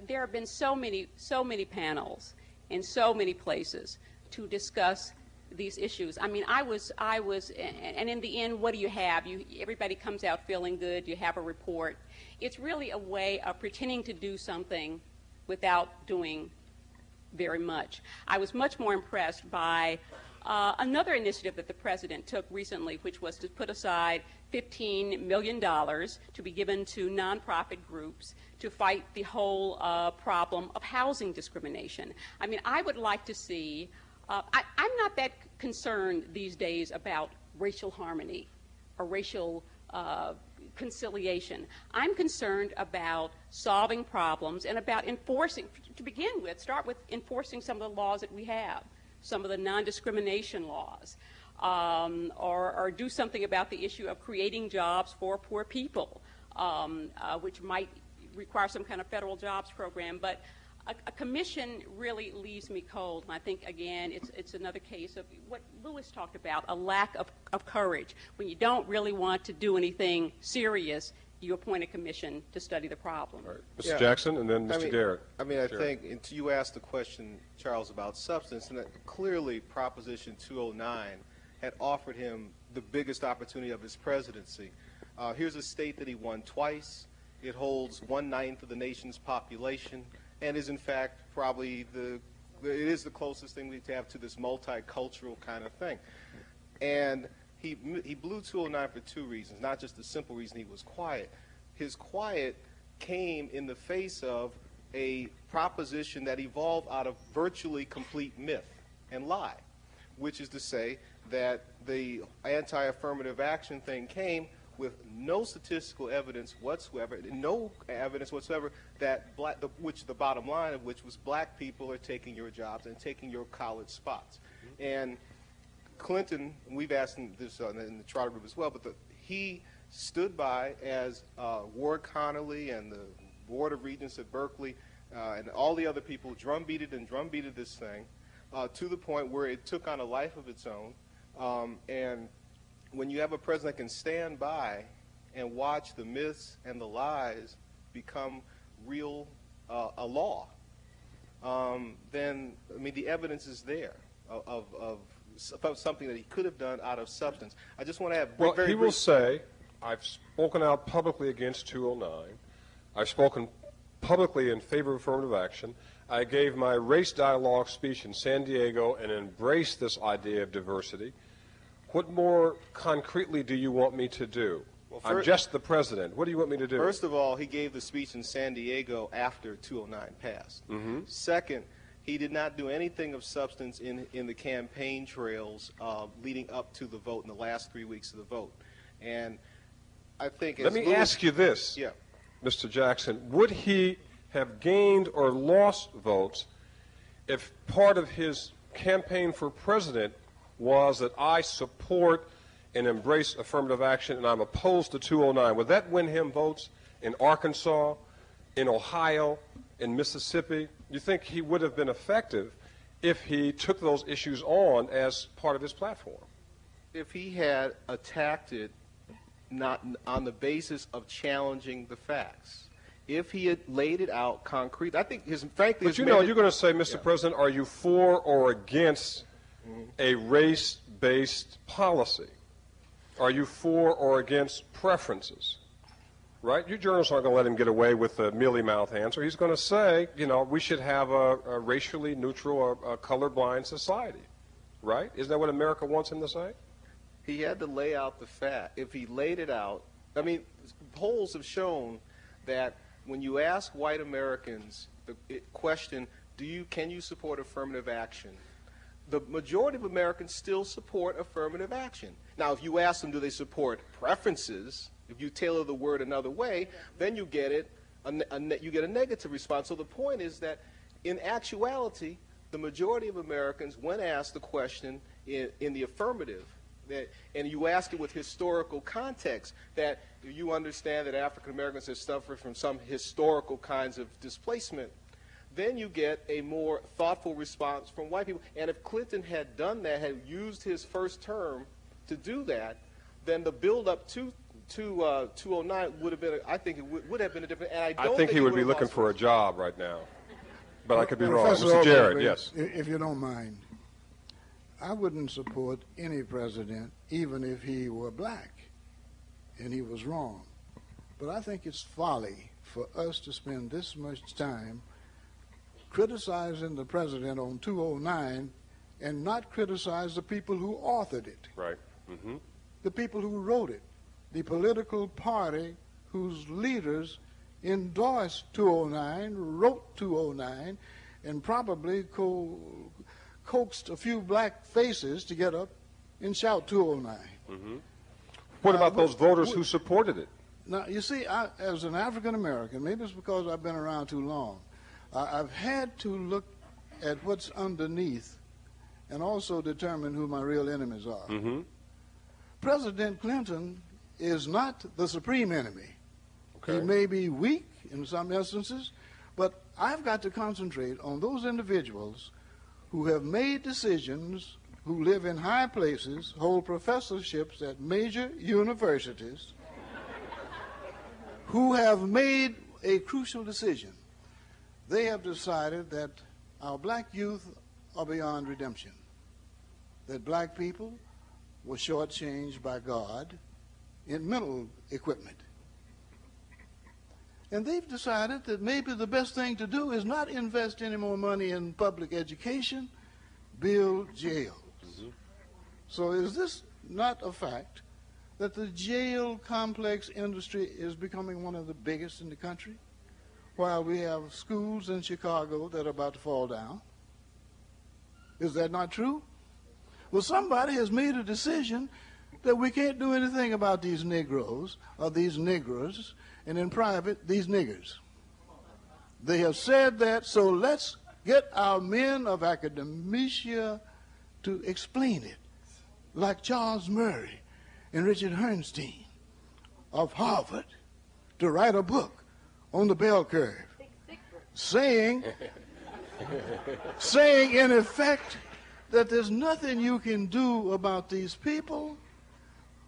There have been so many panels in so many places to discuss these issues. I mean, I was, and in the end, what do you have? Everybody comes out feeling good. You have a report. It's really a way of pretending to do something without doing very much. I was much more impressed by another initiative that the president took recently, which was to put aside $15 million to be given to nonprofit groups to fight the whole problem of housing discrimination. I mean, I would like to see, I'm not that concerned these days about racial harmony or racial conciliation. I'm concerned about solving problems and about enforcing, to begin with, start with enforcing some of the laws that we have, some of the non-discrimination laws, or do something about the issue of creating jobs for poor people, which might require some kind of federal jobs program. But a commission really leaves me cold. And I think, again, it's another case of what Lewis talked about, a lack of courage. When you don't really want to do anything serious, you appoint a commission to study the problem. All right. Mr. Jackson, and then Mr. Garrett. I mean, I think you asked the question, Charles, about substance, and that clearly Proposition 209 had offered him the biggest opportunity of his presidency. Here's a state that he won twice. It holds 1/9 of the nation's population, and is in fact probably it is the closest thing we have to this multicultural kind of thing. And he blew 209 for two reasons, not just the simple reason he was quiet. His quiet came in the face of a proposition that evolved out of virtually complete myth and lie, which is to say that the anti-affirmative action thing came with no statistical evidence whatsoever, no evidence whatsoever that which the bottom line of which was black people are taking your jobs and taking your college spots. And Clinton, we've asked him this in the Charter Group as well, but he stood by as Ward Connolly and the Board of Regents at Berkeley and all the other people drumbeated this thing to the point where it took on a life of its own. And when you have a president that can stand by and watch the myths and the lies become real, a law, then, I mean, the evidence is there of something that he could have done out of substance. I just want to have Well, he will say, I've spoken out publicly against 209. I've spoken publicly in favor of affirmative action. I gave my race dialogue speech in San Diego and embraced this idea of diversity. What more concretely do you want me to do? Well, I'm just the president. What do you want me to do? First of all, he gave the speech in San Diego after 209 passed. Mm-hmm. Second, he did not do anything of substance in the campaign trails leading up to the vote in the last 3 weeks of the vote. And I think Let me ask you this, Mr. Jackson. Would he have gained or lost votes if part of his campaign for president was that I support and embrace affirmative action and I'm opposed to 209? Would that win him votes in Arkansas, in Ohio, in Mississippi? You think he would have been effective if he took those issues on as part of his platform? If he had attacked it not on the basis of challenging the facts, if he had laid it out concrete, I think frankly. But you know, you're going to say, Mr. President, are you for or against a race-based policy? Are you for or against preferences? Right? You journalists aren't going to let him get away with a mealy-mouthed answer. He's going to say, you know, we should have a racially neutral or a colorblind society. Right? Isn't that what America wants him to say? He had to lay out the fact. If he laid it out, I mean, polls have shown that when you ask white Americans the question, can you support affirmative action, the majority of Americans still support affirmative action. Now, if you ask them, do they support preferences, if you tailor the word another way, then you get you get a negative response. So the point is that in actuality, the majority of Americans, when asked the question in the affirmative, and you ask it with historical context, that you understand that African Americans have suffered from some historical kinds of displacement, then you get a more thoughtful response from white people. And if Clinton had done that, had used his first term to do that, then the build-up to 209 would have been, I think it would have been a different, and I don't think he would be looking for a job right now. But I could be wrong. Professor Mr. Jarrett, Ogilvie, yes. If you don't mind, I wouldn't support any president, even if he were black and he was wrong. But I think it's folly for us to spend this much time criticizing the president on 209 and not criticize the people who authored it. Right. Mm-hmm. The people who wrote it, the political party whose leaders endorsed 209, wrote 209, and probably coaxed a few black faces to get up and shout 209. Mm-hmm. What about those voters who supported it? Now, you see, as an African American, maybe it's because I've been around too long, I've had to look at what's underneath and also determine who my real enemies are. Mm-hmm. President Clinton is not the supreme enemy. Okay. He may be weak in some instances, but I've got to concentrate on those individuals who have made decisions, who live in high places, hold professorships at major universities, who have made a crucial decision. They have decided that our black youth are beyond redemption, that black people were shortchanged by God in mental equipment. And they've decided that maybe the best thing to do is not invest any more money in public education, build jails. Mm-hmm. So is this not a fact that the jail complex industry is becoming one of the biggest in the country, while we have schools in Chicago that are about to fall down? Is that not true? Well, somebody has made a decision that we can't do anything about these Negroes or these Negroes, and in private, these niggers. They have said that, so let's get our men of academia to explain it, like Charles Murray and Richard Herrnstein of Harvard, to write a book on the bell curve, saying in effect that there's nothing you can do about these people.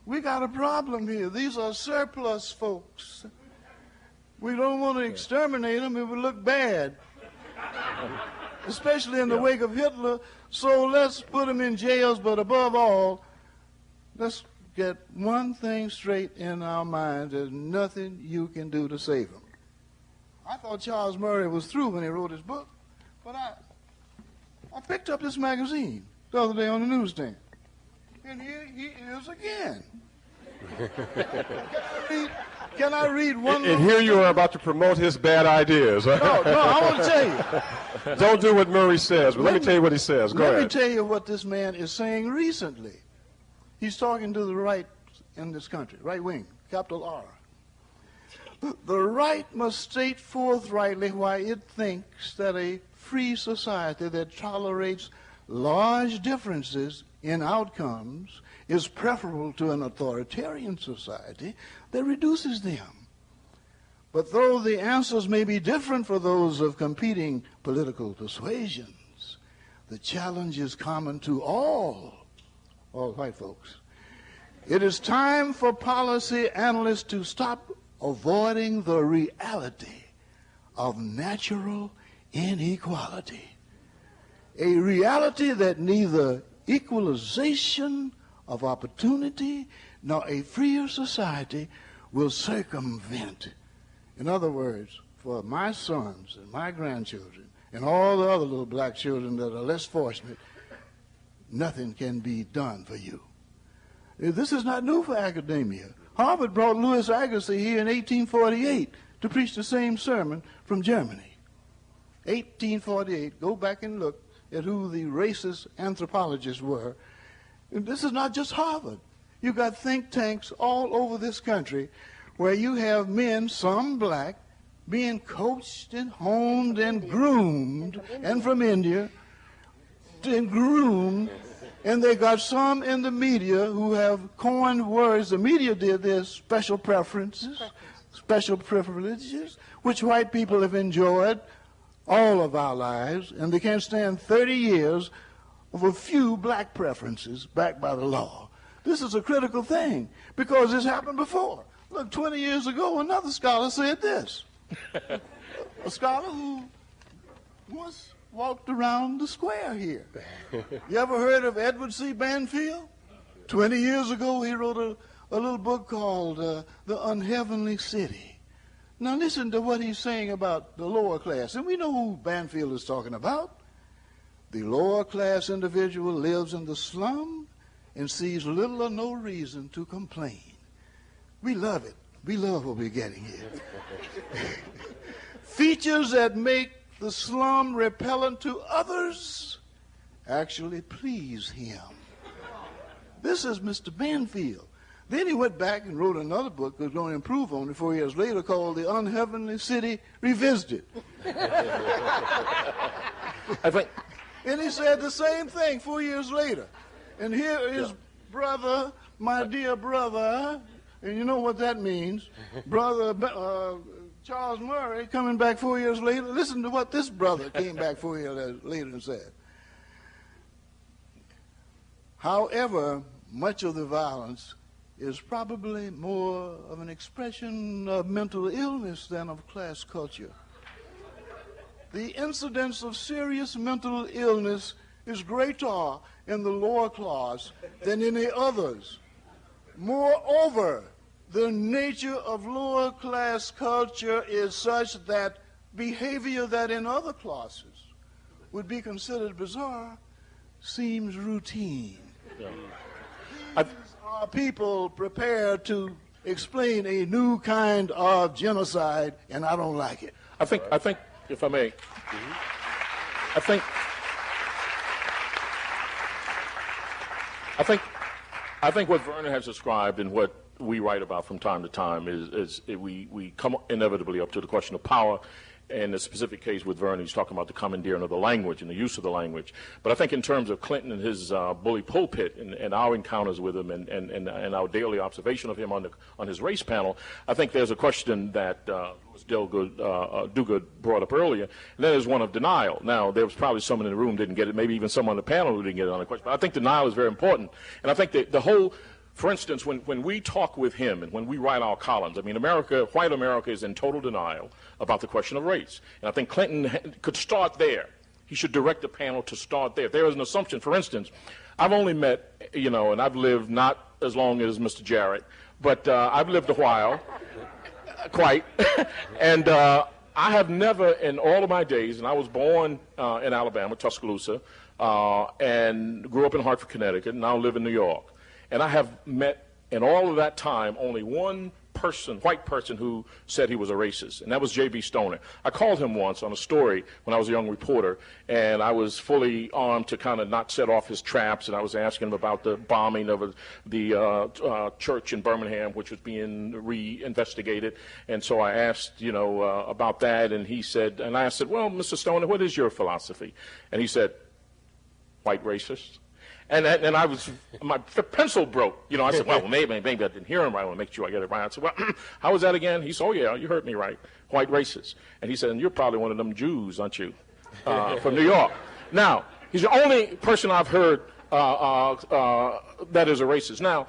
We got a problem here. These are surplus folks. We don't want to exterminate them. It would look bad, especially in the wake of Hitler. So let's put them in jails, but above all, let's get one thing straight in our minds. There's nothing you can do to save them. I thought Charles Murray was through when he wrote his book, but I picked up this magazine the other day on the newsstand, and here he is again. Can I read one? And here you are about to promote his bad ideas. No, I want to tell you. Don't do what Murray says, but let me tell you what he says. Go ahead. Let me tell you what this man is saying recently. He's talking to the right in this country, right wing, capital R. The right must state forthrightly why it thinks that a free society that tolerates large differences in outcomes is preferable to an authoritarian society that reduces them. But though the answers may be different for those of competing political persuasions, the challenge is common to all white folks. It is time for policy analysts to stop avoiding the reality of natural inequality, a reality that neither equalization of opportunity nor a freer society will circumvent. In other words, for my sons and my grandchildren and all the other little black children that are less fortunate, nothing can be done for you. This is not new for academia. Harvard brought Louis Agassiz here in 1848 to preach the same sermon from Germany. 1848, go back and look at who the racist anthropologists were. And this is not just Harvard. You've got think tanks all over this country where you have men, some black, being coached and honed and groomed, and from India, and groomed, and they got some in the media who have coined words. The media did this: special preferences, special privileges, which white people have enjoyed all of our lives, and they can't stand 30 years of a few black preferences backed by the law. This is a critical thing because this happened before. Look, 20 years ago, another scholar said this. A scholar who once walked around the square here. You ever heard of Edward C. Banfield? 20 years ago, he wrote a little book called The Unheavenly City. Now listen to what he's saying about the lower class. And we know who Banfield is talking about. The lower class individual lives in the slum and sees little or no reason to complain. We love it. We love what we're getting here. Features that make the slum repellent to others actually please him. This is Mr. Banfield. Then he went back and wrote another book that was going to improve on it 4 years later called The Unheavenly City Revisited. And he said the same thing 4 years later. And here is brother, my dear brother, and you know what that means, brother Charles Murray coming back 4 years later. Listen to what this brother came back 4 years later and said. However, much of the violence is probably more of an expression of mental illness than of class culture. The incidence of serious mental illness is greater in the lower class than in the others. Moreover, the nature of lower class culture is such that behavior that in other classes would be considered bizarre seems routine. Are people prepared to explain a new kind of genocide, and I don't like it. I think, if I may, I think what Vernon has described and what we write about from time to time is we come inevitably up to the question of power. In the specific case with Vernon, he's talking about the commandeering of the language and the use of the language. But I think in terms of Clinton and his bully pulpit and our encounters with him and our daily observation of him on his race panel, I think there's a question that Louis Duguid brought up earlier, and that is one of denial. Now, there was probably someone in the room didn't get it, maybe even someone on the panel who didn't get it on the question, but I think denial is very important. And I think that the whole... For instance, when we talk with him and when we write our columns, I mean, white America is in total denial about the question of race. And I think Clinton could start there. He should direct the panel to start there. There is an assumption, for instance, I've only met, and I've lived not as long as Mr. Jarrett, but I've lived a while, quite. And I have never in all of my days, and I was born in Alabama, Tuscaloosa, and grew up in Hartford, Connecticut, and now live in New York. And I have met, in all of that time, only one person, white person, who said he was a racist, and that was J.B. Stoner. I called him once on a story when I was a young reporter, and I was fully armed to kind of not set off his traps, and I was asking him about the bombing of the church in Birmingham, which was being reinvestigated. And so I asked, about that, and he said, and I said, well, Mr. Stoner, what is your philosophy? And he said, white racist. And I was, my pencil broke. I said, well, maybe I didn't hear him right. I want to make sure I get it right. I said, well, how was that again? He said, oh, yeah, you heard me right. White racist. And he said, and you're probably one of them Jews, aren't you, from New York. Now, he's the only person I've heard that is a racist. Now,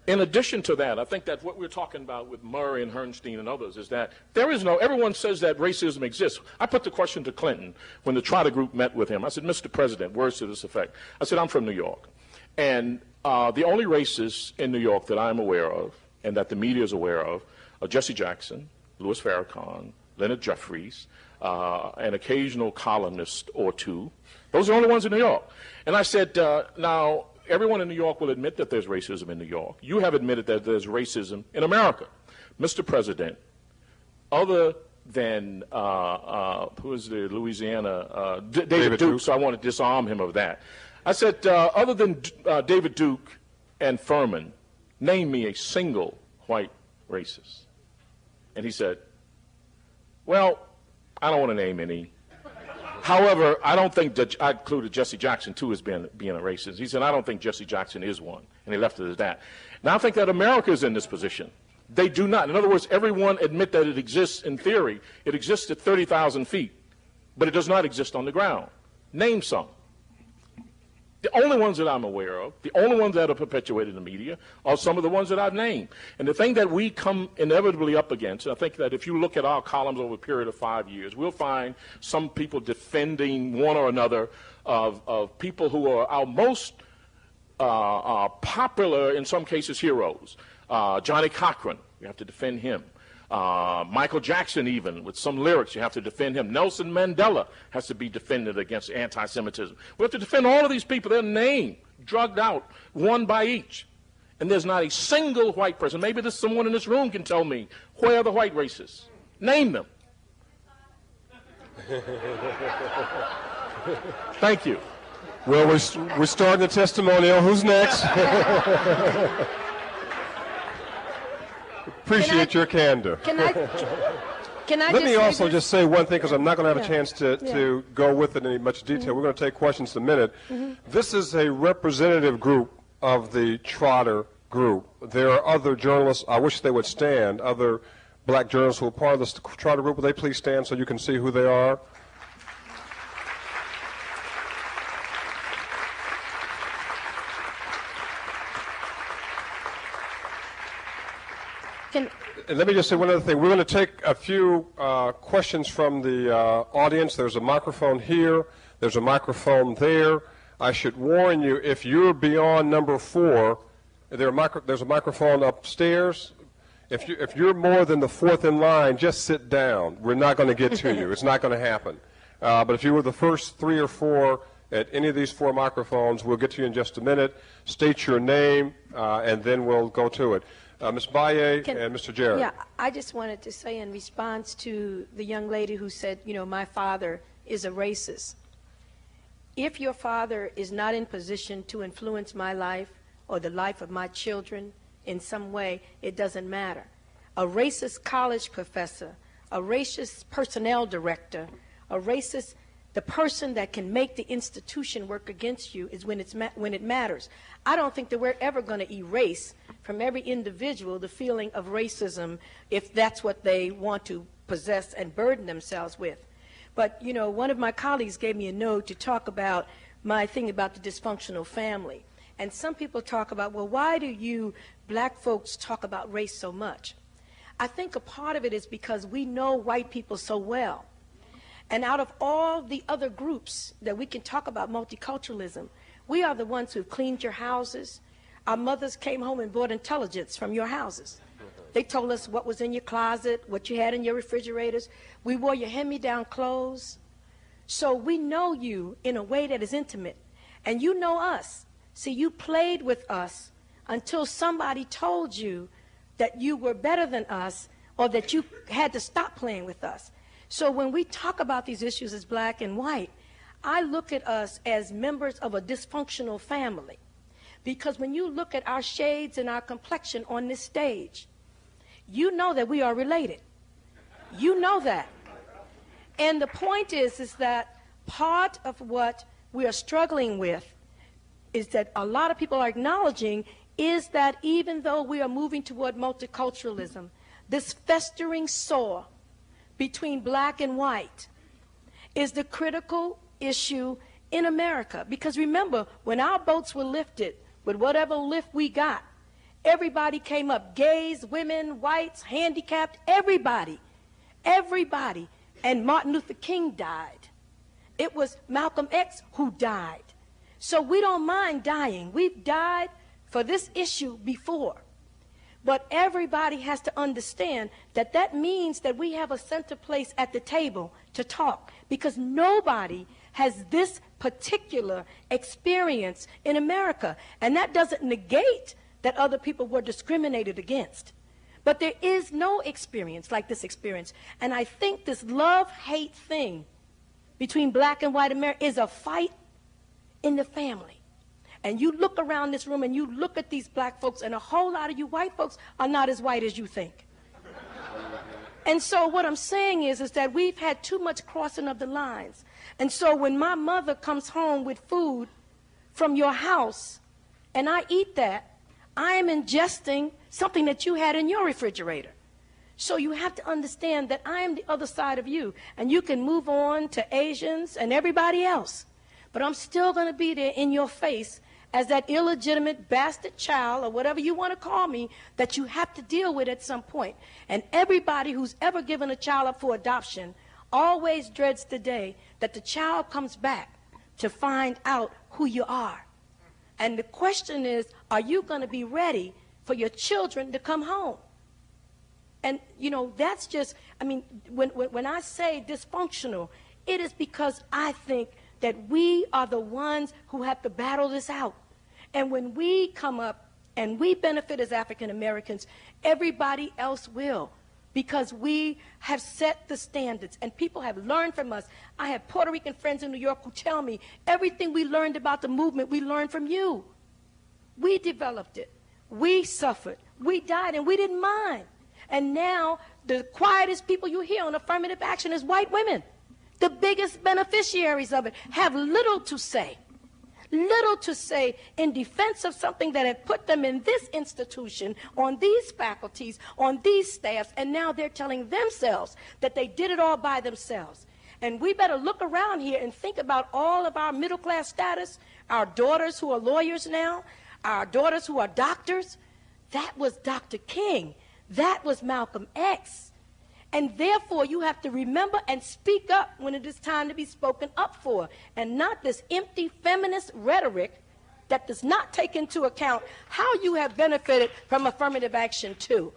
in addition to that, I think that what we're talking about with Murray and Herrnstein and others is that everyone says that racism exists. I put the question to Clinton when the Trotter Group met with him. I said, Mr. President, words to this effect. I said, I'm from New York. And the only racists in New York that I'm aware of and that the media is aware of are Jesse Jackson, Louis Farrakhan, Leonard Jeffries, an occasional columnist or two. Those are the only ones in New York. And I said, now, everyone in New York will admit that there's racism in New York. You have admitted that there's racism in America. Mr. President, other than, who is the Louisiana, David Duke, so I want to disarm him of that. I said, other than David Duke and Furman, name me a single white racist. And he said, well, I don't want to name any. However, I don't think that I included Jesse Jackson, too, as being a racist. He said, I don't think Jesse Jackson is one. And he left it as that. Now, I think that America is in this position. They do not. In other words, everyone admit that it exists in theory. It exists at 30,000 feet, but it does not exist on the ground. Name some. The only ones that I'm aware of, the only ones that are perpetuated in the media, are some of the ones that I've named. And the thing that we come inevitably up against, I think that if you look at our columns over a period of 5 years, we'll find some people defending one or another of people who are our most popular, in some cases, heroes. Johnny Cochran, you have to defend him. Michael Jackson, even with some lyrics, you have to defend him. Nelson Mandela has to be defended against anti-Semitism. We have to defend all of these people. They're named, drugged out, one by each. And there's not a single white person. Maybe there's someone in this room can tell me, where are the white racists? Name them. Thank you. Well, we're starting the testimonial. Who's next? Appreciate your candor. Can I Let me also just say one thing, because I'm not going to have a Yeah. chance to go with it in any much detail. We're going to take questions in a minute. This is a representative group of the Trotter group. There are other journalists, I wish they would stand, other black journalists who are part of this Trotter group. Will they please stand so you can see who they are? And let me just say one other thing. We're going to take a few questions from the audience. There's a microphone here. There's a microphone there. I should warn you, if you're beyond number 4, there's a microphone upstairs. If you're more than the 4th in line, just sit down. We're not going to get to you. It's not going to happen. But if you were the first 3 or 4 at any of these 4 microphones, we'll get to you in just a minute. State your name, and then we'll go to it. Ms. Baye and Mr. Jarrett. Yeah, I just wanted to say in response to the young lady who said, you know, my father is a racist. If your father is not in position to influence my life or the life of my children in some way, it doesn't matter. A racist college professor, a racist personnel director, a racist, the person that can make the institution work against you is when it matters. I don't think that we're ever going to erase from every individual the feeling of racism if that's what they want to possess and burden themselves with. But, you know, one of my colleagues gave me a note to talk about my thing about the dysfunctional family. And some people talk about, well, why do you black folks talk about race so much? I think a part of it is because we know white people so well. And out of all the other groups that we can talk about multiculturalism, we are the ones who've cleaned your houses. Our mothers came home and brought intelligence from your houses. They told us what was in your closet, what you had in your refrigerators. We wore your hand-me-down clothes. So we know you in a way that is intimate. And you know us. See, you played with us until somebody told you that you were better than us or that you had to stop playing with us. So when we talk about these issues as black and white, I look at us as members of a dysfunctional family. Because when you look at our shades and our complexion on this stage, you know that we are related. You know that. And the point is that part of what we are struggling with is that a lot of people are acknowledging is that even though we are moving toward multiculturalism, this festering sore between black and white is the critical issue in America. Because remember, when our boats were lifted, with whatever lift we got, everybody came up, gays, women, whites, handicapped, everybody, and Martin Luther King died. It was Malcolm X who died. So we don't mind dying. We've died for this issue before. But everybody has to understand that that means that we have a center place at the table to talk, because nobody has this particular experience in America. And that doesn't negate that other people were discriminated against. But there is no experience like this experience. And I think this love-hate thing between black and white America is a fight in the family. And you look around this room and you look at these black folks, and a whole lot of you white folks are not as white as you think. And so what I'm saying is that we've had too much crossing of the lines. And so when my mother comes home with food from your house and I eat that, I am ingesting something that you had in your refrigerator. So you have to understand that I am the other side of you, and you can move on to Asians and everybody else. but I'm still going to be there in your face as that illegitimate bastard child, or whatever you want to call me, that you have to deal with at some point. And everybody who's ever given a child up for adoption always dreads the day that the child comes back to find out who you are. And the question is, are you going to be ready for your children to come home? And, you know, that's just, I mean, when I say dysfunctional, it is because I think that we are the ones who have to battle this out. And when we come up and we benefit as African Americans, everybody else will, because we have set the standards and people have learned from us. I have Puerto Rican friends in New York who tell me everything we learned about the movement, we learned from you. We developed it. We suffered. We died, and we didn't mind. And now the quietest people you hear on affirmative action is white women. The biggest beneficiaries of it have little to say in defense of something that had put them in this institution, on these faculties, on these staffs, and now they're telling themselves that they did it all by themselves. And we better look around here and think about all of our middle class status, our daughters who are lawyers now, our daughters who are doctors. That was Dr. King. That was Malcolm X. And therefore, you have to remember and speak up when it is time to be spoken up for, and not this empty feminist rhetoric that does not take into account how you have benefited from affirmative action too.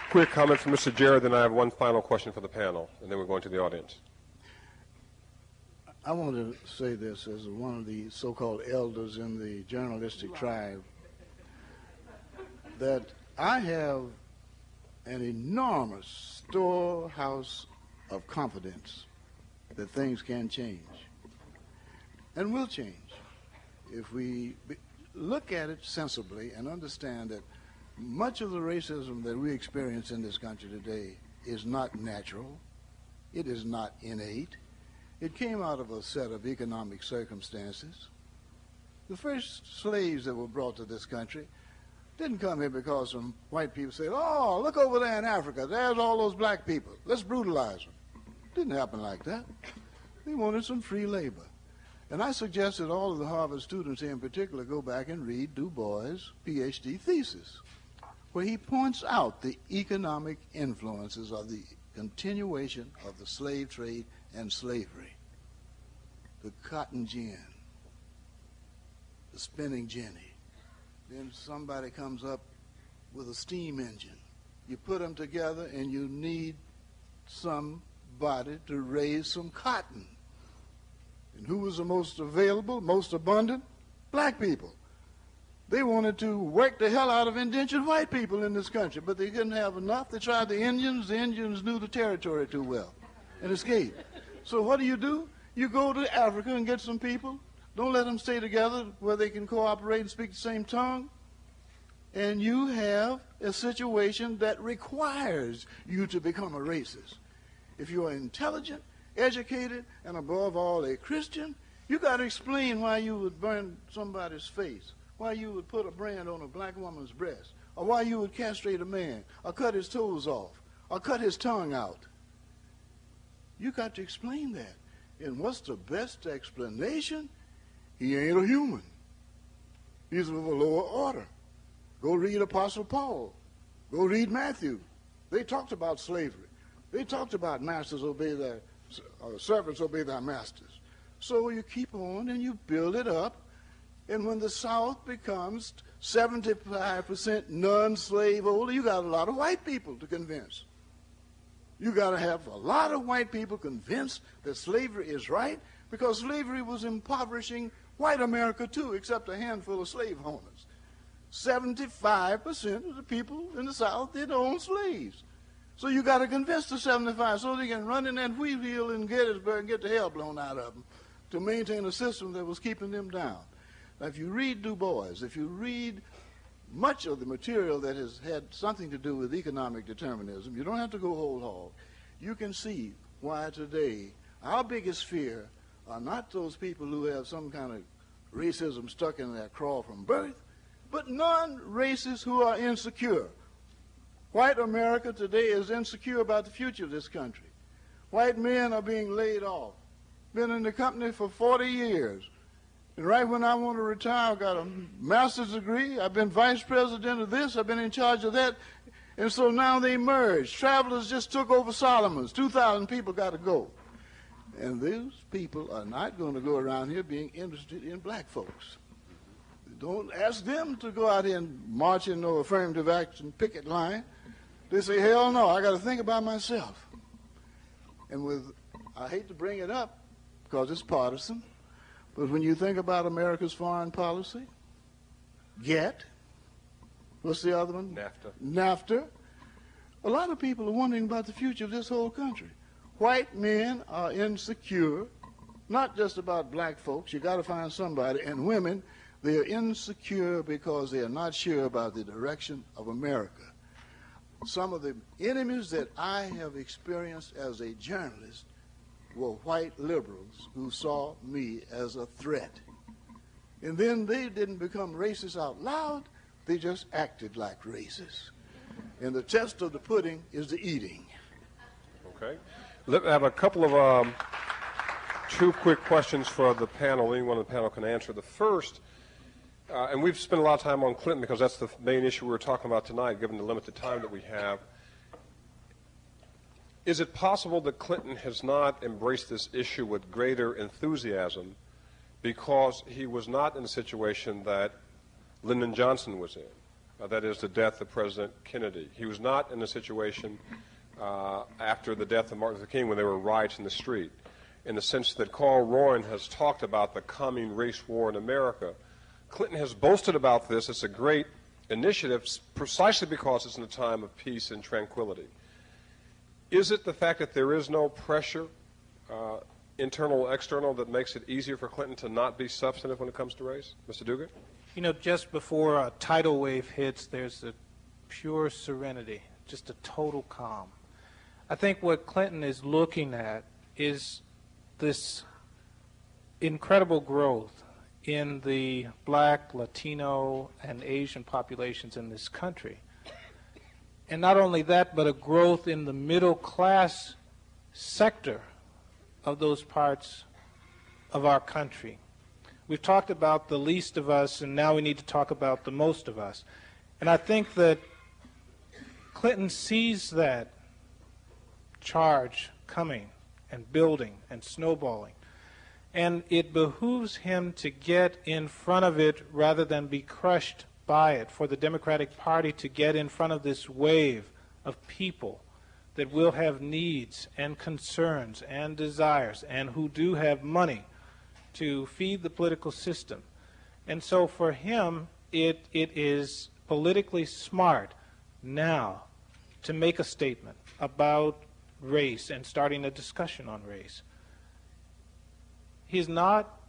Quick comment from Mr. Jarrett, then I have one final question for the panel, and then we're going to the audience. I want to say this as one of the so-called elders in the journalistic tribe, that I have an enormous storehouse of confidence that things can change and will change if we look at it sensibly and understand that much of the racism that we experience in this country today is not natural. It is not innate. It came out of a set of economic circumstances. The first slaves that were brought to this country didn't come here because some white people said, oh, look over there in Africa. There's all those black people. Let's brutalize them. It didn't happen like that. They wanted some free labor. And I suggest that all of the Harvard students here in particular go back and read Du Bois' PhD thesis, where he points out the economic influences of the continuation of the slave trade and slavery. The cotton gin, the spinning jenny. Then somebody comes up with a steam engine. You put them together and you need somebody to raise some cotton. And who was the most available, most abundant? Black people. They wanted to work the hell out of indentured white people in this country, but they couldn't have enough. They tried the Indians. The Indians knew the territory too well and escaped. So what do? You go to Africa and get some people. Don't let them stay together where they can cooperate and speak the same tongue. And you have a situation that requires you to become a racist. If you are intelligent, educated, and above all a Christian, you got to explain why you would burn somebody's face, why you would put a brand on a black woman's breast, or why you would castrate a man, or cut his toes off, or cut his tongue out. You got to explain that. And what's the best explanation? He ain't a human. He's of a lower order. Go read Apostle Paul. Go read Matthew. They talked about slavery. They talked about masters obey their, servants obey their masters. So you keep on and you build it up. And when the South becomes 75% non-slave holder, you got a lot of white people to convince. You got to have a lot of white people convinced that slavery is right, because slavery was impoverishing white America too, except a handful of slave owners. 75% of the people in the South did own slaves. So you got to convince the 75 so they can run in that wheat field in Gettysburg and get the hell blown out of them to maintain a system that was keeping them down. Now, if you read Du Bois, if you read much of the material that has had something to do with economic determinism, you don't have to go whole hog. You can see why today our biggest fear are not those people who have some kind of racism stuck in their craw from birth, but non-racists who are insecure. White America today is insecure about the future of this country. White men are being laid off. Been in the company for 40 years. And right when I want to retire, I've got a master's degree. I've been vice president of this. I've been in charge of that. And so now they merge. Travelers just took over Solomon's. 2,000 people got to go. And those people are not going to go around here being interested in black folks. Don't ask them to go out here and march in no affirmative action picket line. They say, hell no, I got to think about myself. And I hate to bring it up because it's partisan, but when you think about America's foreign policy, what's the other one? NAFTA. A lot of people are wondering about the future of this whole country. White men are insecure, not just about black folks. You got to find somebody. And women, they are insecure because they are not sure about the direction of America. Some of the enemies that I have experienced as a journalist were white liberals who saw me as a threat. And then they didn't become racist out loud. They just acted like racists. And the test of the pudding is the eating. Okay. I have a couple of two quick questions for the panel. Anyone on the panel can answer. The first, and we've spent a lot of time on Clinton because that's the main issue we were talking about tonight, given the limited time that we have. Is it possible that Clinton has not embraced this issue with greater enthusiasm because he was not in a situation that Lyndon Johnson was in? That is, the death of President Kennedy. He was not in a situation after the death of Martin Luther King when there were riots in the street, in the sense that Carl Rowan has talked about the coming race war in America. Clinton has boasted about this. It's a great initiative precisely because it's in a time of peace and tranquility. Is it the fact that there is no pressure, internal or external, that makes it easier for Clinton to not be substantive when it comes to race? Mr. Duguid? You know, just before a tidal wave hits, there's a pure serenity, just a total calm. I think what Clinton is looking at is this incredible growth in the black, Latino, and Asian populations in this country. And not only that, but a growth in the middle class sector of those parts of our country. We've talked about the least of us, and now we need to talk about the most of us. And I think that Clinton sees that charge coming and building and snowballing. And it behooves him to get in front of it rather than be crushed by it, for the Democratic Party to get in front of this wave of people that will have needs and concerns and desires and who do have money to feed the political system. And so for him, it is politically smart now to make a statement about race and starting a discussion on race. He's not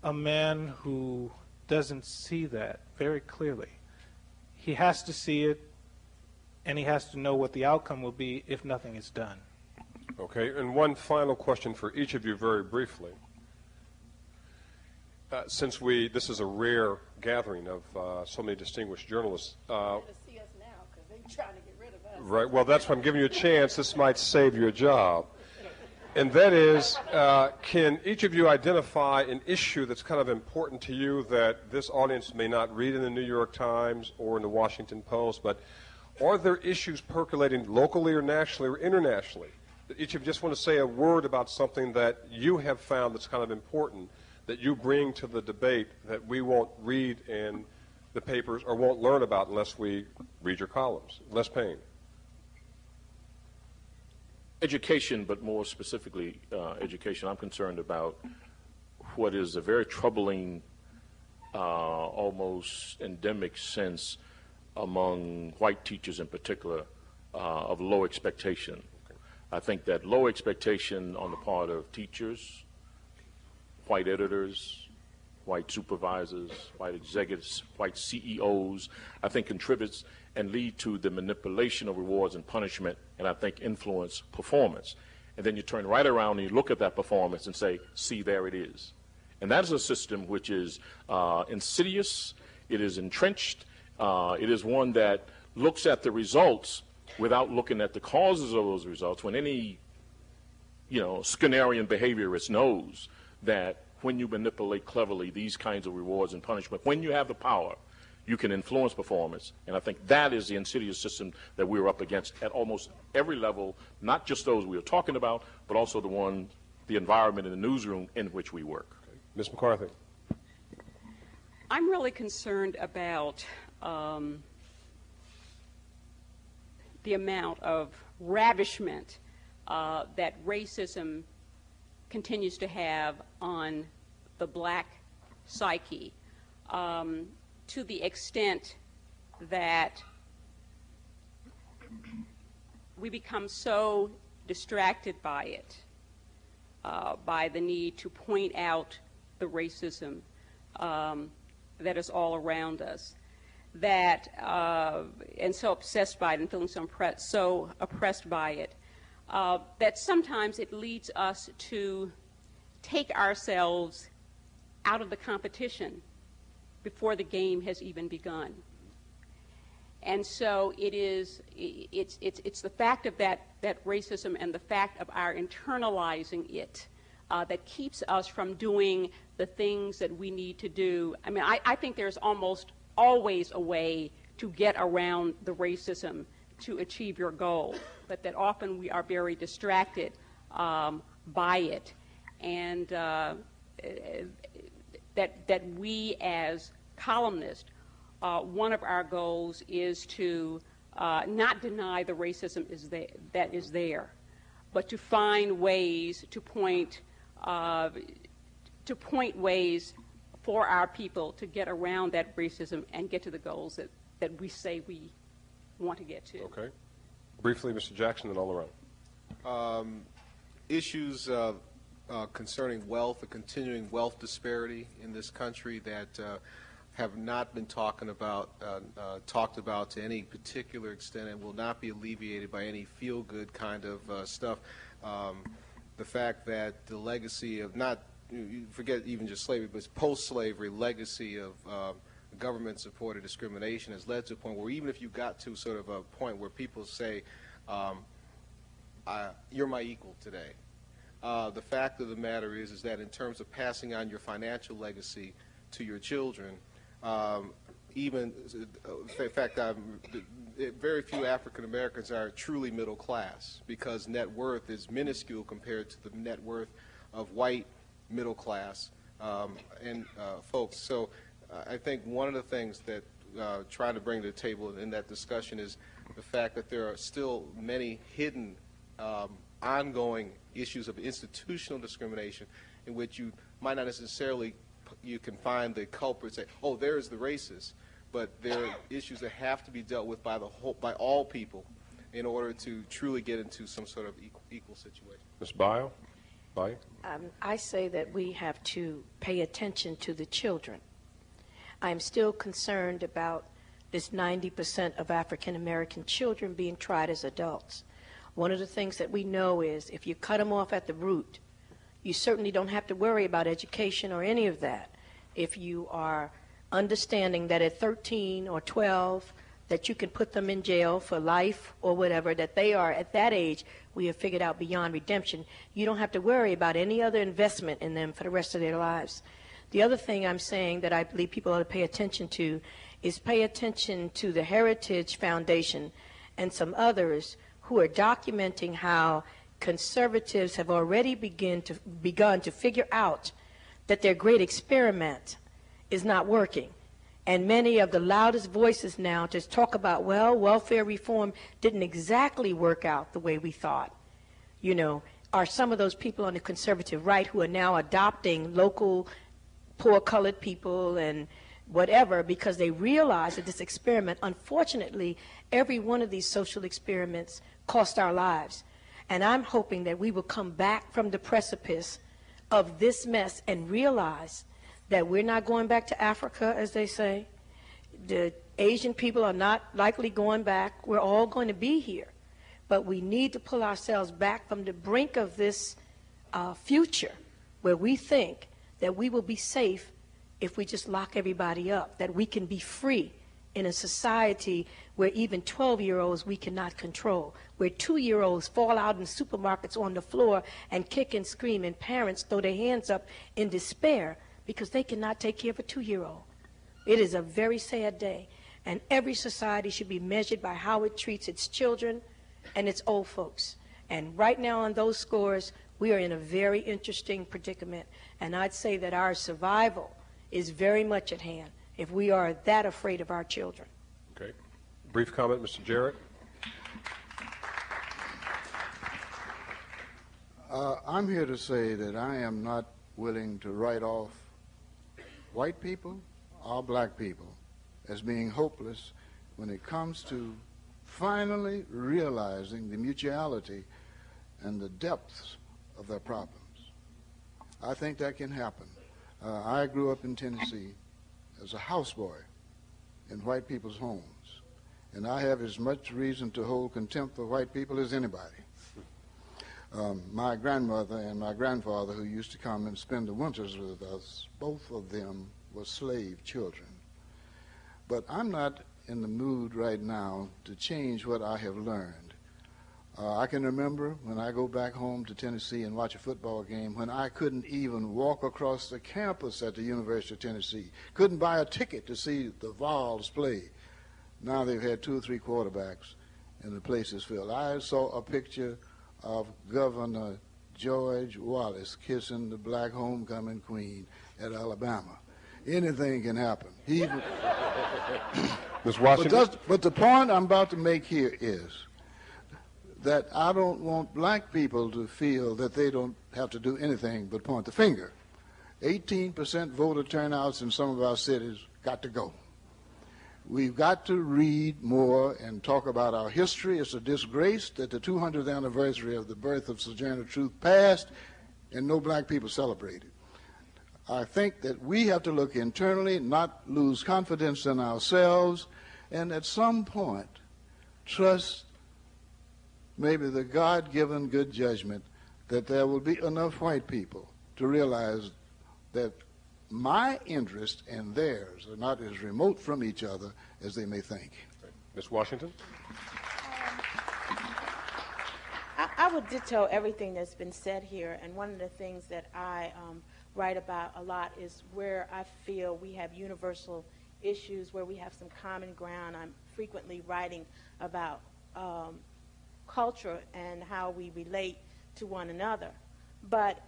a man who doesn't see that very clearly. He has to see it, and he has to know what the outcome will be if nothing is done. Okay, and one final question for each of you very briefly. Since this is a rare gathering of so many distinguished journalists. See us now because they're trying to get rid of us. Right, well, that's why I'm giving you a chance. This might save your job. And that is, can each of you identify an issue that's kind of important to you that this audience may not read in the New York Times or in the Washington Post, but are there issues percolating locally or nationally or internationally that each of you just want to say a word about something that you have found that's kind of important that you bring to the debate that we won't read in the papers or won't learn about unless we read your columns? Les Payne. Education, but more specifically education. I'm concerned about what is a very troubling, almost endemic sense among white teachers in particular of low expectation. I think that low expectation on the part of teachers, white editors, white supervisors, white executives, white CEOs, I think contributes and lead to the manipulation of rewards and punishment, and I think influence performance. And then you turn right around and you look at that performance and say, see, there it is. And that is a system which is insidious, it is entrenched, it is one that looks at the results without looking at the causes of those results, when any, Skinnerian behaviorist knows that when you manipulate cleverly these kinds of rewards and punishment, when you have the power, you can influence performance. And I think that is the insidious system that we're up against at almost every level, not just those we are talking about, but also the environment in the newsroom in which we work. Okay. Ms. McCarthy. I'm really concerned about the amount of ravishment that racism continues to have on the black psyche, to the extent that we become so distracted by it, by the need to point out the racism that is all around us, that and so obsessed by it and feeling so oppressed by it, that sometimes it leads us to take ourselves out of the competition before the game has even begun. And so it's the fact of that racism and the fact of our internalizing it that keeps us from doing the things that we need to do. I mean, I think there's almost always a way to get around the racism to achieve your goal, but that often we are very distracted by it, and that we as columnists, one of our goals is to not deny the racism that is there, but to find ways to point ways for our people to get around that racism and get to the goals that we say we want to get to. Okay. Briefly, Mr. Jackson, and all around. Issues concerning wealth, the continuing wealth disparity in this country that have not been talked about to any particular extent and will not be alleviated by any feel-good kind of stuff. The fact that the legacy of forget even just slavery, but post-slavery legacy of government-supported discrimination has led to a point where even if you got to sort of a point where people say, you're my equal today, the fact of the matter is that in terms of passing on your financial legacy to your children, even, in fact, very few African Americans are truly middle class because net worth is minuscule compared to the net worth of white middle class folks. So I think one of the things that trying to bring to the table in that discussion is the fact that there are still many hidden ongoing issues of institutional discrimination in which you might not necessarily you can find the culprit, say, oh, there's the racist, but there are issues that have to be dealt with by by all people in order to truly get into some sort of equal situation. Ms. Bio? I say that we have to pay attention to the children. I'm still concerned about this 90% of African American children being tried as adults. One of the things that we know is if you cut them off at the root, you certainly don't have to worry about education or any of that. If you are understanding that at 13 or 12 that you can put them in jail for life or whatever, that they are at that age, we have figured out beyond redemption, you don't have to worry about any other investment in them for the rest of their lives. The other thing I'm saying that I believe people ought to pay attention to is pay attention to the Heritage Foundation and some others who are documenting how conservatives have already begun to figure out that their great experiment is not working. And many of the loudest voices now just talk about, well, welfare reform didn't exactly work out the way we thought. You know, are some of those people on the conservative right who are now adopting local poor colored people and whatever because they realize that this experiment, unfortunately, every one of these social experiments cost our lives. And I'm hoping that we will come back from the precipice of this mess and realize that we're not going back to Africa, as they say. The Asian people are not likely going back. We're all going to be here. But we need to pull ourselves back from the brink of this future where we think that we will be safe if we just lock everybody up, that we can be free in a society where even 12-year-olds we cannot control, where 2-year-olds fall out in supermarkets on the floor and kick and scream, and parents throw their hands up in despair because they cannot take care of a 2-year-old. It is a very sad day, and every society should be measured by how it treats its children and its old folks. And right now on those scores, we are in a very interesting predicament, and I'd say that our survival is very much at hand if we are that afraid of our children. Okay. Brief comment, Mr. Jarrett. I'm here to say that I am not willing to write off white people or black people as being hopeless when it comes to finally realizing the mutuality and the depths of their problems. I think that can happen. I grew up in Tennessee as a houseboy in white people's homes, and I have as much reason to hold contempt for white people as anybody. My grandmother and my grandfather, who used to come and spend the winters with us, both of them were slave children. But I'm not in the mood right now to change what I have learned. I can remember when I go back home to Tennessee and watch a football game when I couldn't even walk across the campus at the University of Tennessee, couldn't buy a ticket to see the Vols play. Now they've had 2 or 3 quarterbacks and the place is filled. I saw a picture of Governor George Wallace kissing the black homecoming queen at Alabama. Anything can happen. Ms. Washington? But the point I'm about to make here is that I don't want black people to feel that they don't have to do anything but point the finger. 18% voter turnouts in some of our cities got to go. We've got to read more and talk about our history. It's a disgrace that the 200th anniversary of the birth of Sojourner Truth passed and no black people celebrated. I think that we have to look internally, not lose confidence in ourselves, and at some point trust maybe the God-given good judgment that there will be enough white people to realize that my interest and theirs are not as remote from each other as they may think. Ms. Washington? I would ditto everything that's been said here, and one of the things that I write about a lot is where I feel we have universal issues, where we have some common ground. I'm frequently writing about culture and how we relate to one another. But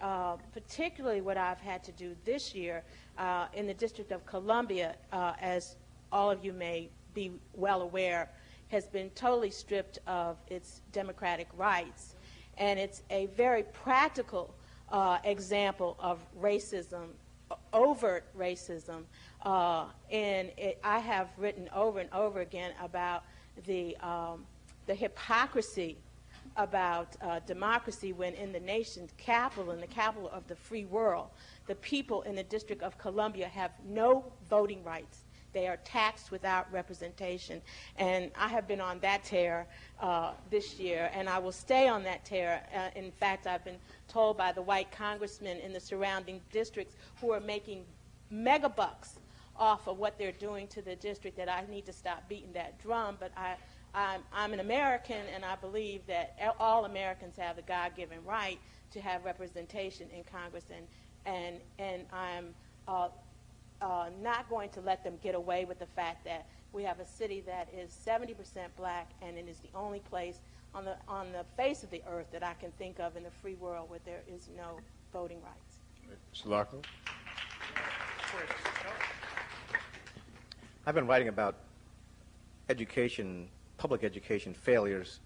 particularly what I've had to do this year in the District of Columbia, as all of you may be well aware, has been totally stripped of its democratic rights. And it's a very practical example of racism, overt racism. And I have written over and over again about the hypocrisy about democracy when in the nation's capital, in the capital of the free world, the people in the District of Columbia have no voting rights. They are taxed without representation. And I have been on that tear this year, and I will stay on that tear. In fact, I've been told by the white congressmen in the surrounding districts who are making mega bucks off of what they're doing to the district that I need to stop beating that drum. But I'm an American, and I believe that all Americans have the God-given right to have representation in Congress, and I'm not going to let them get away with the fact that we have a city that is 70% black, and it is the only place on the face of the earth that I can think of in the free world where there is no voting rights. Mr. Lockwood? I've been writing about education, public education failures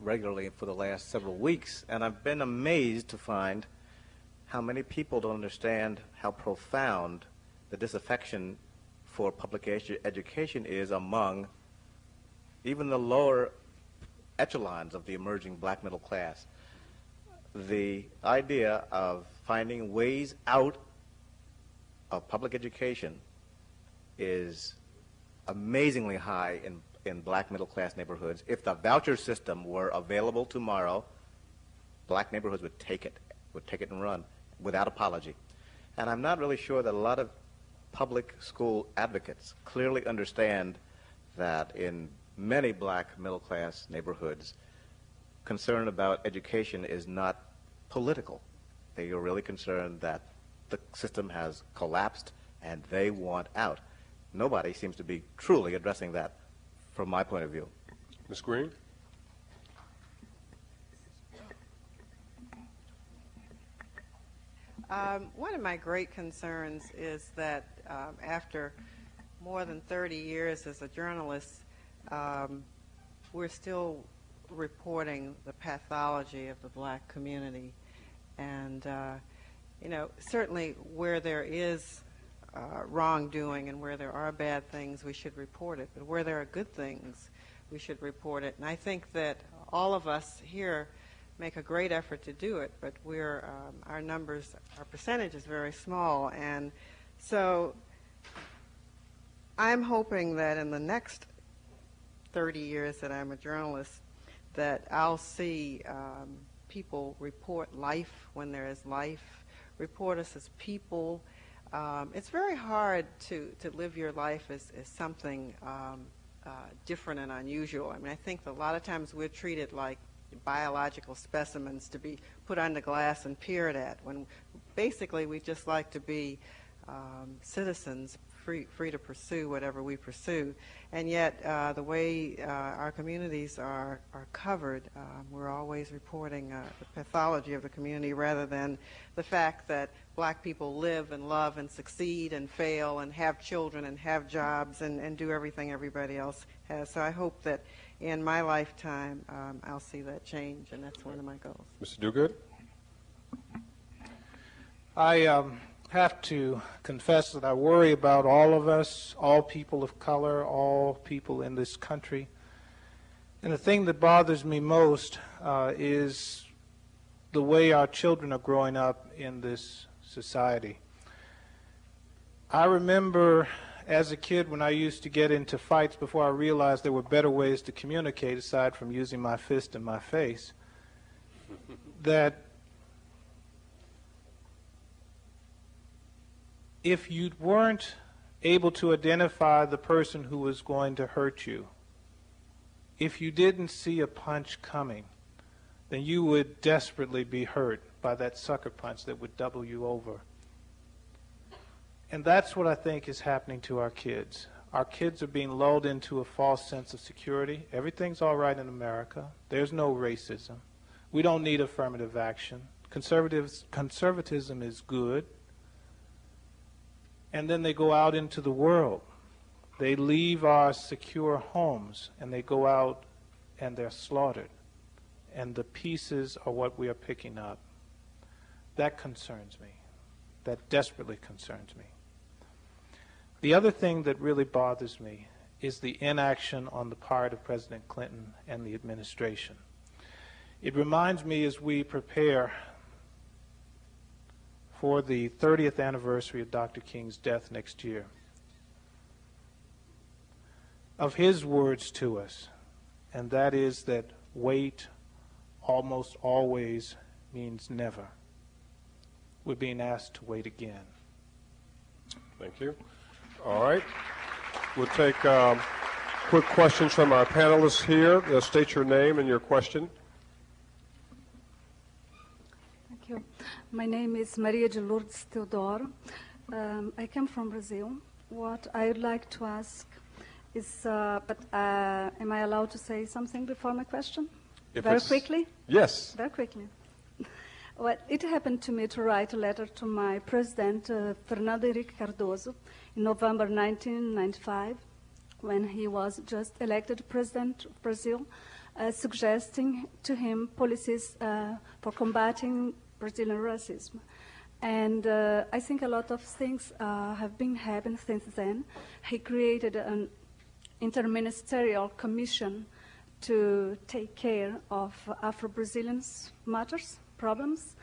regularly for the last several weeks, and I've been amazed to find how many people don't understand how profound the disaffection for public education is among even the lower echelons of the emerging black middle class. The idea of finding ways out of public education is amazingly high in black middle class neighborhoods. If the voucher system were available tomorrow, black neighborhoods would take it and run without apology. And I'm not really sure that a lot of public school advocates clearly understand that in many black middle-class neighborhoods, concern about education is not political. They are really concerned that the system has collapsed and they want out. Nobody seems to be truly addressing that from my point of view. Ms. Green? One of my great concerns is that after more than 30 years as a journalist, we're still reporting the pathology of the black community. And, you know, certainly where there is wrongdoing and where there are bad things, we should report it. But where there are good things, we should report it. And I think that all of us here make a great effort to do it, but we're, our numbers, our percentage is very small. And so I'm hoping that in the next 30 years that I'm a journalist, that I'll see people report life when there is life, report us as people. It's very hard to live your life as something different and unusual. I mean, I think that a lot of times we're treated like biological specimens to be put under glass and peered at, when basically we just like to be citizens, free to pursue whatever we pursue. And yet the way our communities are covered, we're always reporting the pathology of the community rather than the fact that black people live and love and succeed and fail and have children and have jobs and do everything everybody else has. So I hope that in my lifetime I'll see that change, and that's one of my goals. Mr. Duguid? I have to confess that I worry about all of us, all people of color, all people in this country. And the thing that bothers me most is the way our children are growing up in this society. I remember as a kid when I used to get into fights before I realized there were better ways to communicate aside from using my fist in my face, that if you weren't able to identify the person who was going to hurt you, if you didn't see a punch coming, then you would desperately be hurt by that sucker punch that would double you over. And that's what I think is happening to our kids. Our kids are being lulled into a false sense of security. Everything's all right in America. There's no racism. We don't need affirmative action. Conservatism is good. And then they go out into the world. They leave our secure homes and they go out and they're slaughtered. And the pieces are what we are picking up. That concerns me. That desperately concerns me. The other thing that really bothers me is the inaction on the part of President Clinton and the administration. It reminds me as we prepare for the 30th anniversary of Dr. King's death next year, of his words to us, and that is that wait almost always means never. We're being asked to wait again. Thank you. All right. We'll take quick questions from our panelists here. State your name and your question. Thank you. My name is Maria de Lourdes Teodoro. I come from Brazil. What I would like to ask is, am I allowed to say something before my question? Very quickly? Yes. Very quickly. Well, it happened to me to write a letter to my president, Fernando Henrique Cardoso, in November 1995, when he was just elected president of Brazil, suggesting to him policies for combating Brazilian racism. And I think a lot of things have been happening since then. He created an interministerial commission to take care of Afro-Brazilians matters, problems.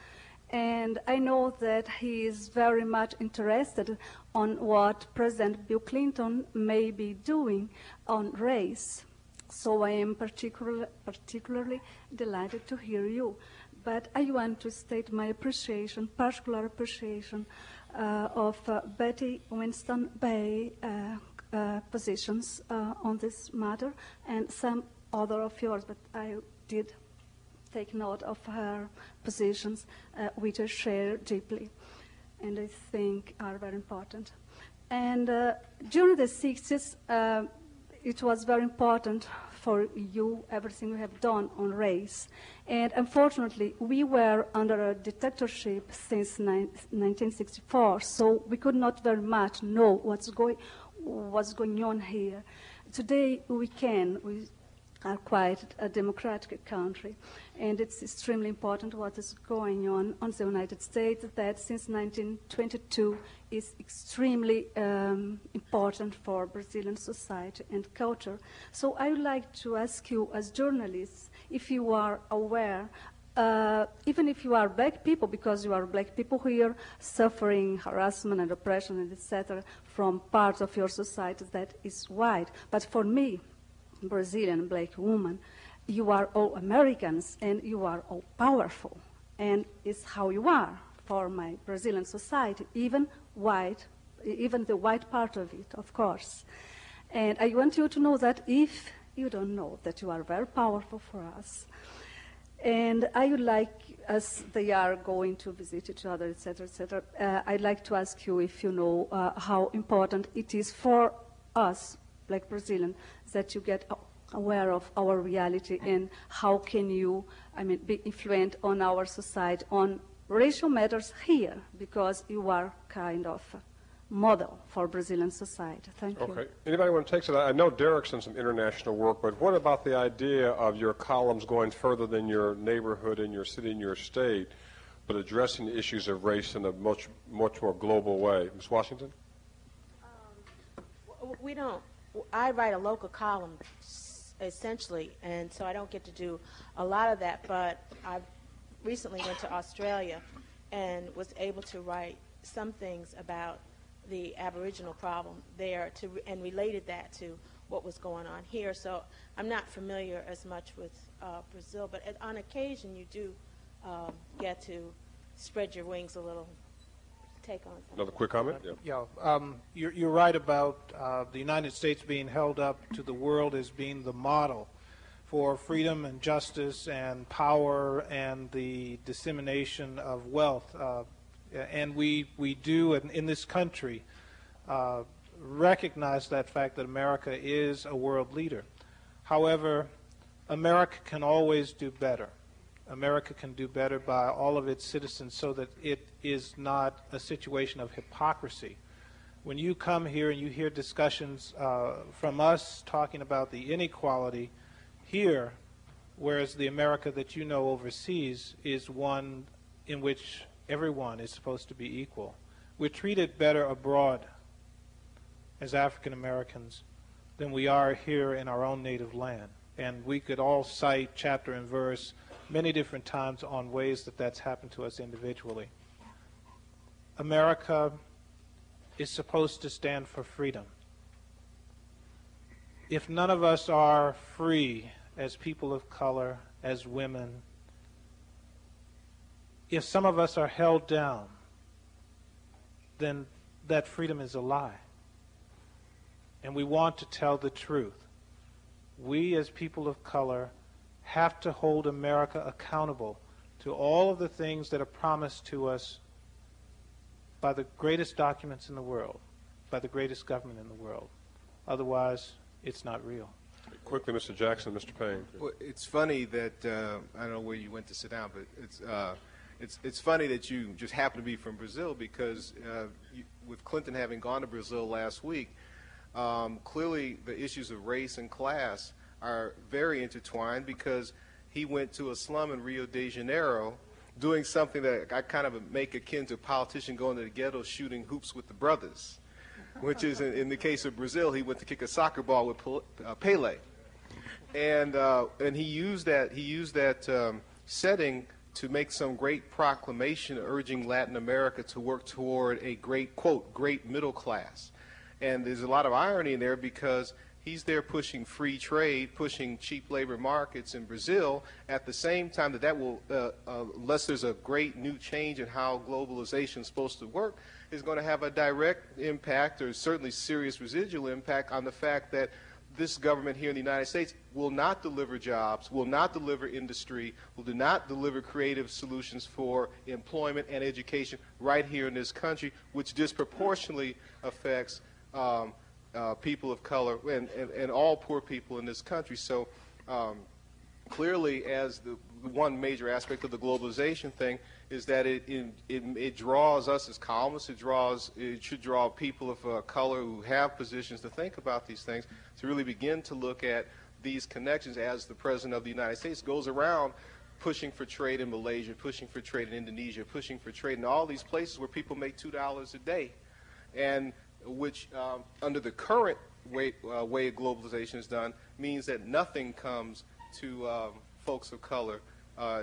And I know that he is very much interested on what President Bill Clinton may be doing on race. So I am particularly delighted to hear you. But I want to state my appreciation, particular appreciation, of Betty Winston Bay positions on this matter, and some other of yours, but I did take note of her positions, which I share deeply, and I think are very important. And during the 60s, it was very important for you, everything you have done on race. And unfortunately, we were under a dictatorship since 1964, so we could not very much know what's going on here. Today, we can. We are quite a democratic country, and it's extremely important what is going on the United States, that since 1922 is extremely important for Brazilian society and culture. So I would like to ask you as journalists if you are aware, even if you are black people, because you are black people here suffering harassment and oppression and etc. from parts of your society that is white, but for me, Brazilian black woman, you are all Americans and you are all powerful, and it's how you are for my Brazilian society, even white, even the white part of it, of course. And I want you to know that if you don't know, that you are very powerful for us. And I would like, as they are going to visit each other, etc., I'd like to ask you if you know how important it is for us, black Brazilian, that you get aware of our reality, and how can you, be influent on our society, on racial matters here, because you are kind of a model for Brazilian society. Thank you. Okay. Anybody want to take some? I know Derek's done some international work, but what about the idea of your columns going further than your neighborhood and your city and your state, but addressing the issues of race in a much more global way? Ms. Washington? We don't. I write a local column, essentially, and so I don't get to do a lot of that, but I recently went to Australia and was able to write some things about the Aboriginal problem there and related that to what was going on here. So I'm not familiar as much with Brazil, but on occasion you do get to spread your wings a little. Take on something. Another quick comment? You're right about the United States being held up to the world as being the model for freedom and justice and power and the dissemination of wealth. And we do, in this country, recognize that fact that America is a world leader. However, America can always do better. America can do better by all of its citizens so that it is not a situation of hypocrisy. When you come here and you hear discussions from us talking about the inequality here, whereas the America that you know overseas is one in which everyone is supposed to be equal. We're treated better abroad as African Americans than we are here in our own native land. And we could all cite chapter and verse many different times on ways that that's happened to us individually. America is supposed to stand for freedom. If none of us are free as people of color, as women, if some of us are held down, then that freedom is a lie. And we want to tell the truth. We as people of color have to hold America accountable to all of the things that are promised to us by the greatest documents in the world, by the greatest government in the world. Otherwise, it's not real. Quickly, Mr. Jackson, Mr. Payne. Well, it's funny that, I don't know where you went to sit down, but it's funny that you just happen to be from Brazil, because with Clinton having gone to Brazil last week, clearly the issues of race and class are very intertwined, because he went to a slum in Rio de Janeiro doing something that I kind of make akin to a politician going to the ghetto shooting hoops with the brothers, which is, in the case of Brazil, he went to kick a soccer ball with Pele. And he used that setting to make some great proclamation urging Latin America to work toward a great, quote, great middle class. And there's a lot of irony in there, because He's there pushing free trade, pushing cheap labor markets in Brazil at the same time that will, unless there's a great new change in how globalization is supposed to work, is going to have a direct impact, or certainly serious residual impact, on the fact that this government here in the United States will not deliver jobs, will not deliver industry, do not deliver creative solutions for employment and education right here in this country, which disproportionately affects people of color and all poor people in this country. So clearly, as the one major aspect of the globalization thing is that it draws us as columnists, it should draw people of color who have positions to think about these things, to really begin to look at these connections as the President of the United States goes around pushing for trade in Malaysia, pushing for trade in Indonesia, pushing for trade in all these places where people make $2 a day, and which under the current way globalization is done means that nothing comes to folks of color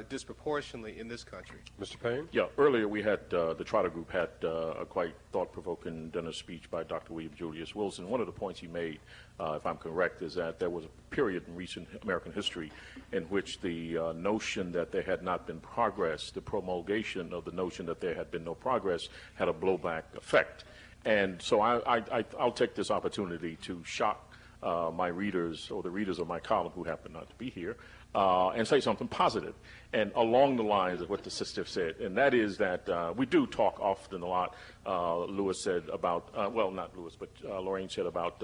disproportionately in this country. Mr. Payne? Yeah, earlier we had, the Trotter Group had a quite thought-provoking dinner speech by Dr. William Julius Wilson. One of the points he made, if I'm correct, is that there was a period in recent American history in which the notion that there had not been progress, the promulgation of the notion that there had been no progress, had a blowback effect. And so I'll take this opportunity to shock my readers, or the readers of my column who happen not to be here, and say something positive, and along the lines of what the sister said, and that is that we do talk often a lot, Lewis said about, well, not Lewis, but Lorraine said about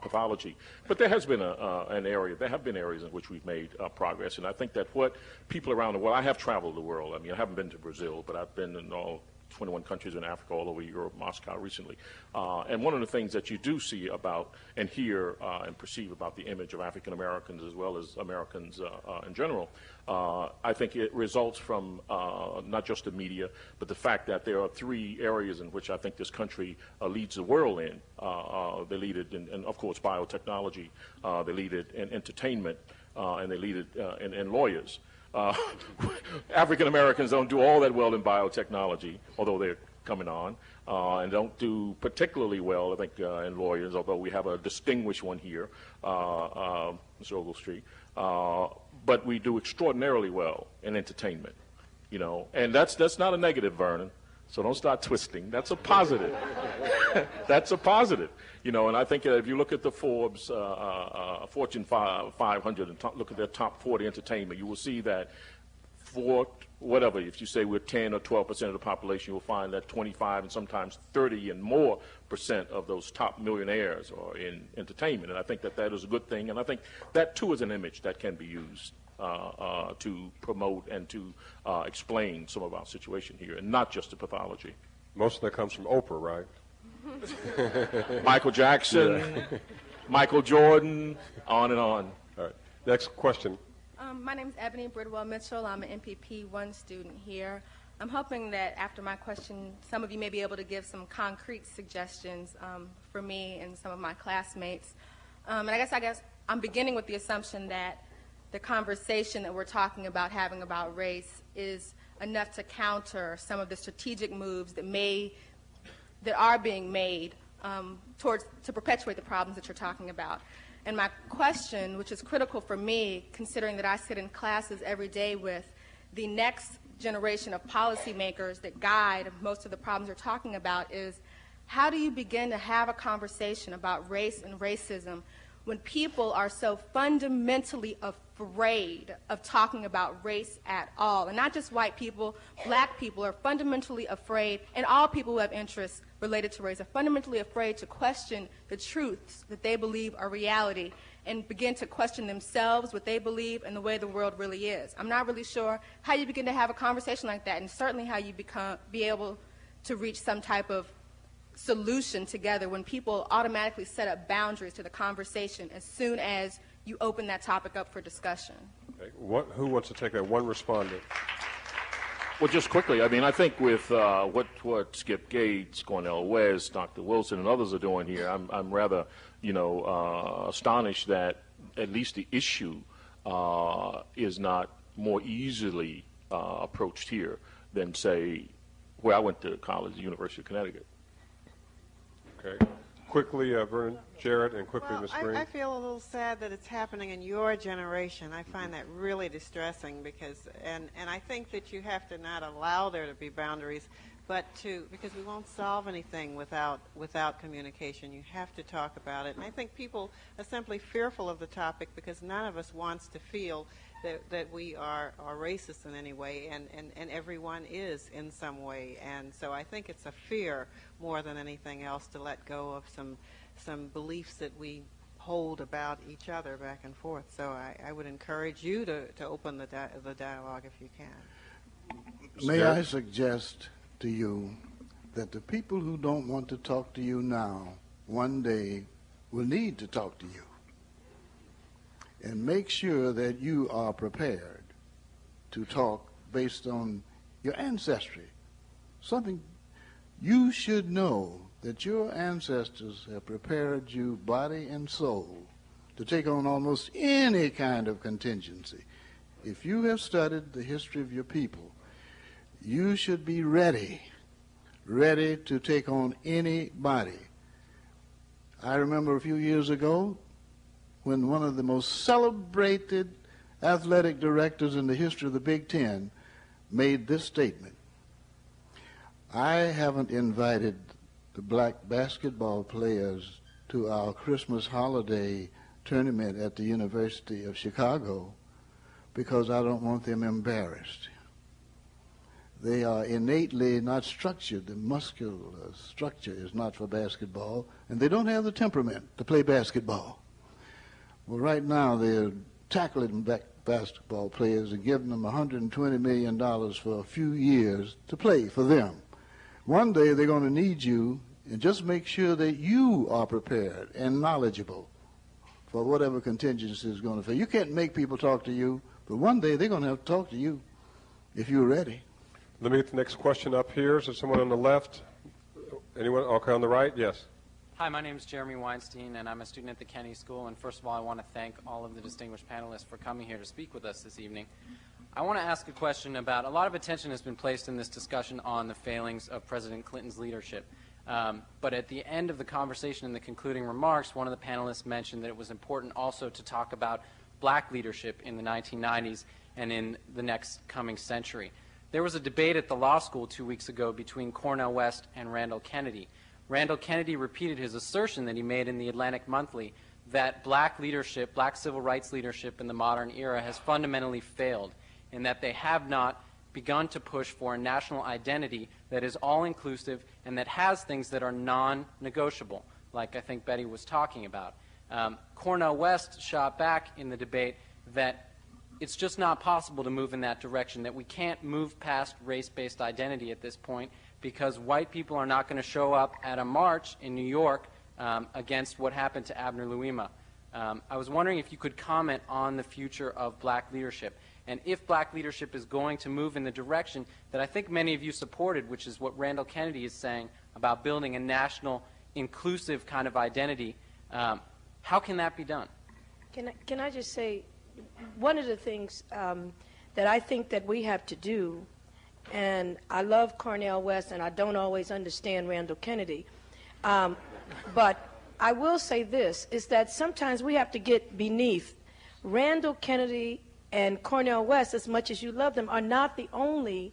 pathology, but there has been there have been areas in which we've made progress, and I think that what people around the world, I have traveled the world, I mean, I haven't been to Brazil, but I've been in all 21 countries in Africa, all over Europe, Moscow recently. And one of the things that you do see about and hear and perceive about the image of African Americans as well as Americans in general, I think it results from not just the media, but the fact that there are 3 areas in which I think this country leads the world in. They lead it in, of course, biotechnology, they lead it in entertainment, and they lead it in lawyers. African Americans don't do all that well in biotechnology, although they're coming on, and don't do particularly well, I think, in lawyers, although we have a distinguished one here, Mr. Ogletree. But we do extraordinarily well in entertainment, you know, and that's not a negative, Vernon. So don't start twisting. That's a positive. That's a positive. You know, and I think if you look at the Forbes Fortune 500 and look at their top 40 entertainment, you will see that for whatever, if you say we're 10 or 12% of the population, you'll find that 25 and sometimes 30 and more % of those top millionaires are in entertainment. And I think that that is a good thing. And I think that, too, is an image that can be used to promote and to explain some of our situation here, and not just the pathology. Most of that comes from Oprah, right? Michael Jackson, Michael Jordan, on and on. All right. Next question. My name is Ebony Bridwell Mitchell. I'm an MPP 1 student here. I'm hoping that after my question, some of you may be able to give some concrete suggestions for me and some of my classmates. And I guess I'm beginning with the assumption that the conversation that we're talking about having about race is enough to counter some of the strategic moves that are being made to perpetuate the problems that you're talking about. And my question, which is critical for me, considering that I sit in classes every day with the next generation of policymakers that guide most of the problems you're talking about, is how do you begin to have a conversation about race and racism when people are so fundamentally afraid of talking about race at all? And not just white people, black people are fundamentally afraid, and all people who have interests related to race are fundamentally afraid to question the truths that they believe are reality and begin to question themselves, what they believe, and the way the world really is. I'm not really sure how you begin to have a conversation like that, and certainly how you be able to reach some type of solution together when people automatically set up boundaries to the conversation as soon as you open that topic up for discussion. Okay. Who wants to take that? One respondent. Well, just quickly, I mean, I think with what Skip Gates, Cornel West, Dr. Wilson, and others are doing here, I'm rather, astonished that at least the issue is not more easily approached here than, say, where I went to college, the University of Connecticut. Okay. Quickly, Vernon Jarrett, and quickly, Well, Ms. Green. I feel a little sad that it's happening in your generation. I find that really distressing because, and I think that you have to not allow there to be boundaries, but because we won't solve anything without communication. You have to talk about it. And I think people are simply fearful of the topic because none of us wants to feel that we are racist in any way, and everyone is in some way. And so I think it's a fear more than anything else to let go of some beliefs that we hold about each other back and forth. So I would encourage you to open the dialogue if you can. May I suggest to you that the people who don't want to talk to you now, one day will need to talk to you. And make sure that you are prepared to talk based on your ancestry. Something you should know that your ancestors have prepared you body and soul to take on almost any kind of contingency. If you have studied the history of your people, you should be ready to take on anybody. I remember a few years ago when one of the most celebrated athletic directors in the history of the Big Ten made this statement: I haven't invited the black basketball players to our Christmas holiday tournament at the University of Chicago because I don't want them embarrassed. They are innately not structured. The muscular structure is not for basketball, and they don't have the temperament to play basketball. Well, right now they're tackling basketball players and giving them $120 million for a few years to play for them. One day they're going to need you, and just make sure that you are prepared and knowledgeable for whatever contingency is going to face. You can't make people talk to you, but one day they're going to have to talk to you if you're ready. Let me get the next question up here. Is there someone on the left? Anyone? Okay, on the right? Yes. Hi, my name is Jeremy Weinstein, and I'm a student at the Kennedy School. And first of all, I want to thank all of the distinguished panelists for coming here to speak with us this evening. I want to ask a question about, a lot of attention has been placed in this discussion on the failings of President Clinton's leadership. But at the end of the conversation, in the concluding remarks, one of the panelists mentioned that it was important also to talk about black leadership in the 1990s and in the next coming century. There was a debate at the law school 2 weeks ago between Cornel West and Randall Kennedy. Randall Kennedy repeated his assertion that he made in the Atlantic Monthly that black leadership, black civil rights leadership in the modern era has fundamentally failed, and that they have not begun to push for a national identity that is all-inclusive and that has things that are non-negotiable, like I think Betty was talking about. Cornel West shot back in the debate that it's just not possible to move in that direction, that we can't move past race-based identity at this point because white people are not going to show up at a march in New York against what happened to Abner Louima. I was wondering if you could comment on the future of black leadership, and if black leadership is going to move in the direction that I think many of you supported, which is what Randall Kennedy is saying about building a national, inclusive kind of identity. How can that be done? Can I just say, one of the things that I think that we have to do, and I love Cornel West, and I don't always understand Randall Kennedy, but I will say this, is that sometimes we have to get beneath Randall Kennedy and Cornel West, as much as you love them, are not the only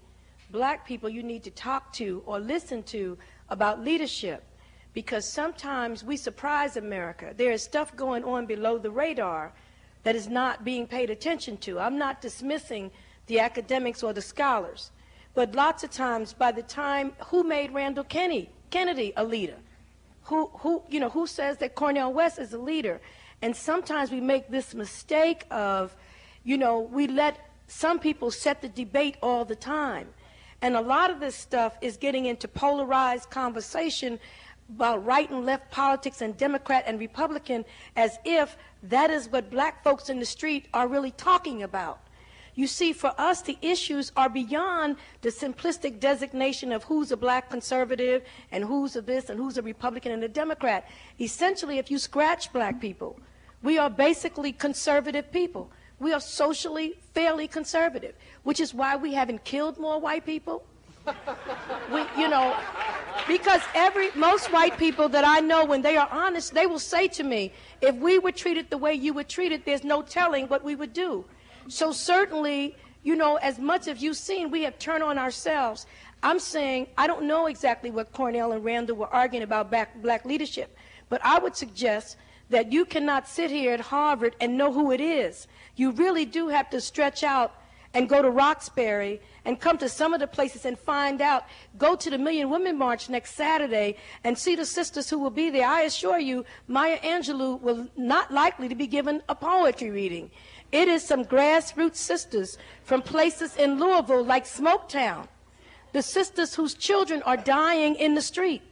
black people you need to talk to or listen to about leadership, because sometimes we surprise America. There is stuff going on below the radar that is not being paid attention to. I'm not dismissing the academics or the scholars, but lots of times, by the time, who made Randall Kennedy a leader? Who says that Cornel West is a leader? And sometimes we make this mistake of, we let some people set the debate all the time. And a lot of this stuff is getting into polarized conversation about right and left politics and Democrat and Republican, as if that is what black folks in the street are really talking about. You see, for us, the issues are beyond the simplistic designation of who's a black conservative and who's a this and who's a Republican and a Democrat. Essentially, if you scratch black people, we are basically conservative people. We are socially fairly conservative, which is why we haven't killed more white people, Because most white people that I know, when they are honest, they will say to me, if we were treated the way you were treated, there's no telling what we would do. So certainly, as much as you've seen, we have turned on ourselves. I'm saying, I don't know exactly what Cornell and Randall were arguing about black leadership, but I would suggest that you cannot sit here at Harvard and know who it is. You really do have to stretch out and go to Roxbury and come to some of the places and find out. Go to the Million Women March next Saturday and see the sisters who will be there. I assure you, Maya Angelou will not likely to be given a poetry reading. It is some grassroots sisters from places in Louisville like Smoketown, the sisters whose children are dying in the street.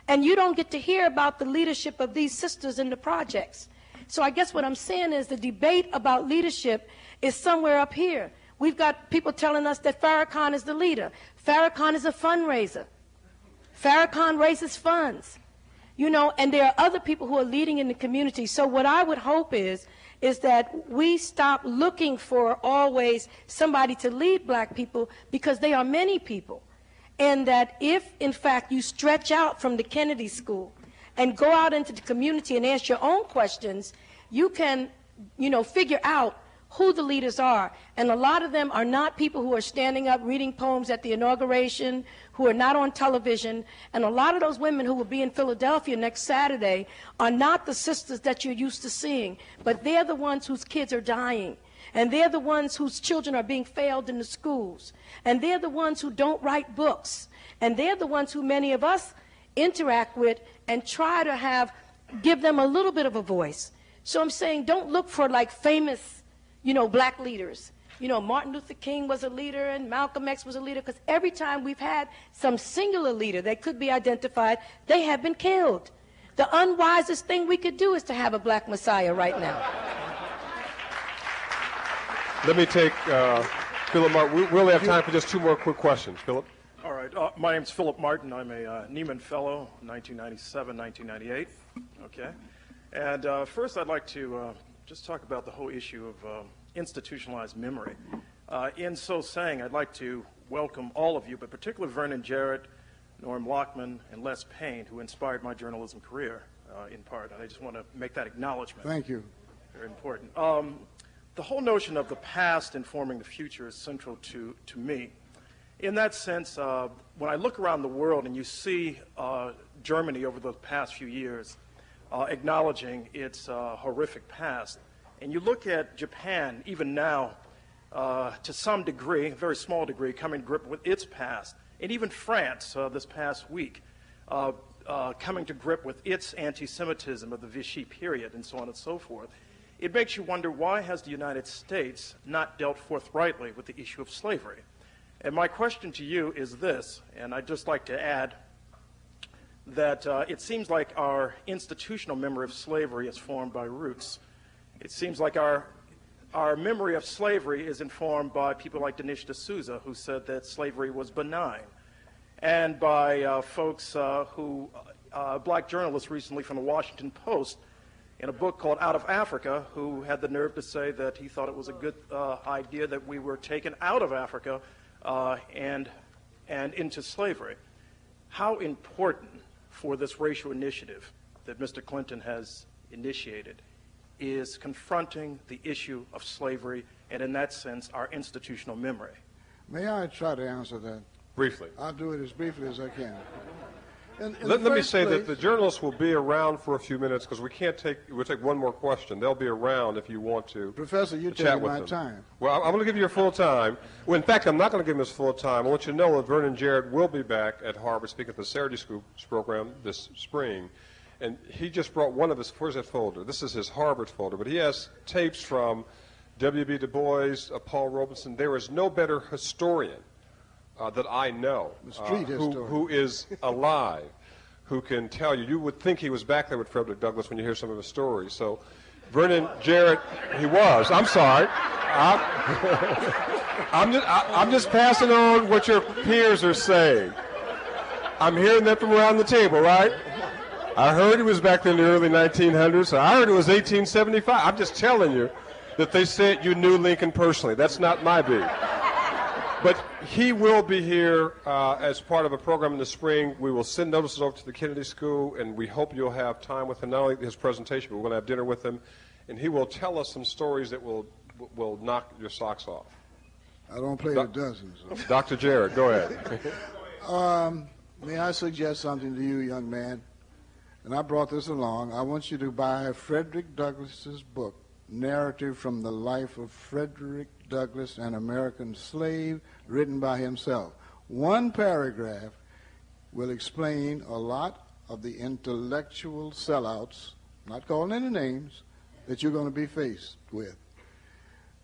And you don't get to hear about the leadership of these sisters in the projects. So I guess what I'm saying is the debate about leadership is somewhere up here. We've got people telling us that Farrakhan is the leader. Farrakhan is a fundraiser. Farrakhan raises funds. And there are other people who are leading in the community. So what I would hope is that we stop looking for always somebody to lead black people, because they are many people. And that if, in fact, you stretch out from the Kennedy School and go out into the community and ask your own questions, you can, figure out who the leaders are. And a lot of them are not people who are standing up reading poems at the inauguration, who are not on television. And a lot of those women who will be in Philadelphia next Saturday are not the sisters that you're used to seeing, but they're the ones whose kids are dying. And they're the ones whose children are being failed in the schools. And they're the ones who don't write books. And they're the ones who many of us interact with and try to give them a little bit of a voice. So I'm saying, don't look for like famous, black leaders. Martin Luther King was a leader and Malcolm X was a leader, because every time we've had some singular leader that could be identified, they have been killed. The unwisest thing we could do is to have a black messiah right now. Let me take Philip Martin. We only have time for just two more quick questions. Philip? All right. My name's Philip Martin. I'm a Nieman Fellow, 1997, 1998. Okay. And first I'd like to just talk about the whole issue of institutionalized memory. In so saying, I'd like to welcome all of you, but particularly Vernon Jarrett, Norm Lockman, and Les Payne, who inspired my journalism career in part. And I just want to make that acknowledgement. Thank you. Very important. The whole notion of the past informing the future is central to me. In that sense, when I look around the world and you see Germany over the past few years acknowledging its horrific past, and you look at Japan, even now, to some degree, a very small degree, coming to grip with its past, and even France this past week, coming to grip with its anti-Semitism of the Vichy period, and so on and so forth, it makes you wonder, why has the United States not dealt forthrightly with the issue of slavery? And my question to you is this, and I'd just like to add that it seems like our institutional memory of slavery is formed by roots. It seems like our memory of slavery is informed by people like Dinesh D'Souza, who said that slavery was benign, and by folks black journalists recently from the Washington Post, in a book called Out of Africa, who had the nerve to say that he thought it was a good idea that we were taken out of Africa and into slavery. How important for this racial initiative that Mr. Clinton has initiated is confronting the issue of slavery and, in that sense, our institutional memory? May I try to answer that? Briefly. I'll do it as briefly as I can. Let me say that the journalists will be around for a few minutes, because we'll take one more question. They'll be around if you want to. Professor, you're taking my time. Well, I'm going to give you your full time. Well, in fact, I'm not going to give him his full time. I want you to know that Vernon Jarrett will be back at Harvard speaking at the Saturday School program this spring. And he just brought one of his, where's that folder? This is his Harvard folder, but he has tapes from W.B. Du Bois, Paul Robeson. There is no better historian that I know who is alive, who can tell you. You would think he was back there with Frederick Douglass when you hear some of his stories. So Vernon Jarrett, he was. I'm sorry. I'm just passing on what your peers are saying. I'm hearing that from around the table, right? I heard he was back there in the early 1900s. I heard it was 1875. I'm just telling you that they said you knew Lincoln personally. That's not my beat. But He will be here as part of a program in the spring. We will send notices over to the Kennedy School, and we hope you'll have time with him, not only his presentation, but we're going to have dinner with him, and he will tell us some stories that will knock your socks off. I don't play the dozens. So. Dr. Jarrett, go ahead. May I suggest something to you, young man? And I brought this along. I want you to buy Frederick Douglass's book, Narrative from the Life of Frederick Douglass, an American Slave, written by himself. One paragraph will explain a lot of the intellectual sellouts, not calling any names, that you're going to be faced with.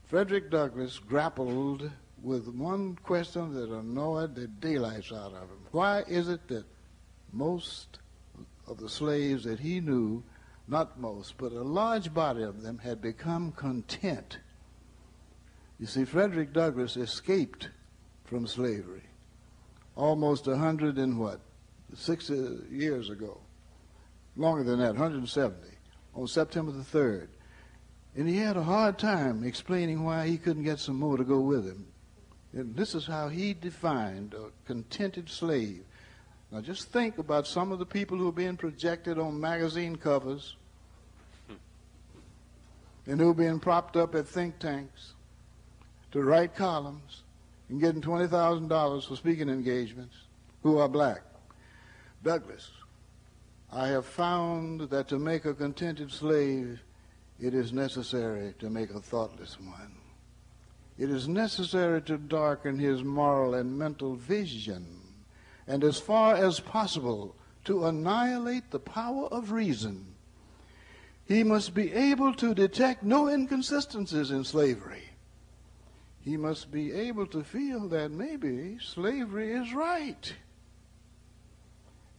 Frederick Douglass grappled with one question that annoyed the daylights out of him. Why is it that most of the slaves that he knew, not most, but a large body of them, had become content? You see, Frederick Douglass escaped from slavery almost 160 years ago, longer than that, 170, on September the 3rd. And he had a hard time explaining why he couldn't get some more to go with him. And this is how he defined a contented slave. Now just think about some of the people who are being projected on magazine covers and who are being propped up at think tanks to write columns and getting $20,000 for speaking engagements, who are black. Douglass, I have found that to make a contented slave, it is necessary to make a thoughtless one. It is necessary to darken his moral and mental vision, and as far as possible, to annihilate the power of reason. He must be able to detect no inconsistencies in slavery. He must be able to feel that maybe slavery is right.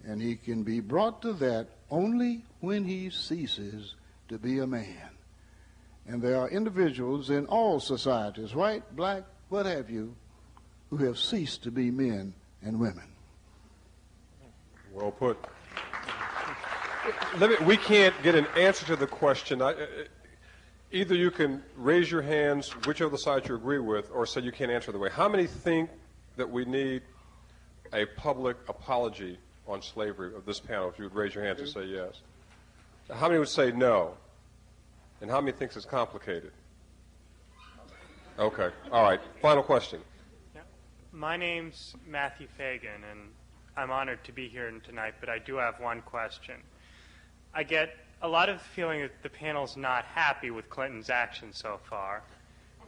And he can be brought to that only when he ceases to be a man. And there are individuals in all societies, white, black, what have you, who have ceased to be men and women. Well put. We can't get an answer to the question. Either you can raise your hands, whichever side you agree with, or say you can't answer the way. How many think that we need a public apology on slavery of this panel, if you would raise your hands and say yes? How many would say no? And how many thinks it's complicated? Okay. All right. Final question. Yeah. My name's Matthew Fagan, and I'm honored to be here tonight, but I do have one question. I get a lot of the feeling that the panel's not happy with Clinton's actions so far.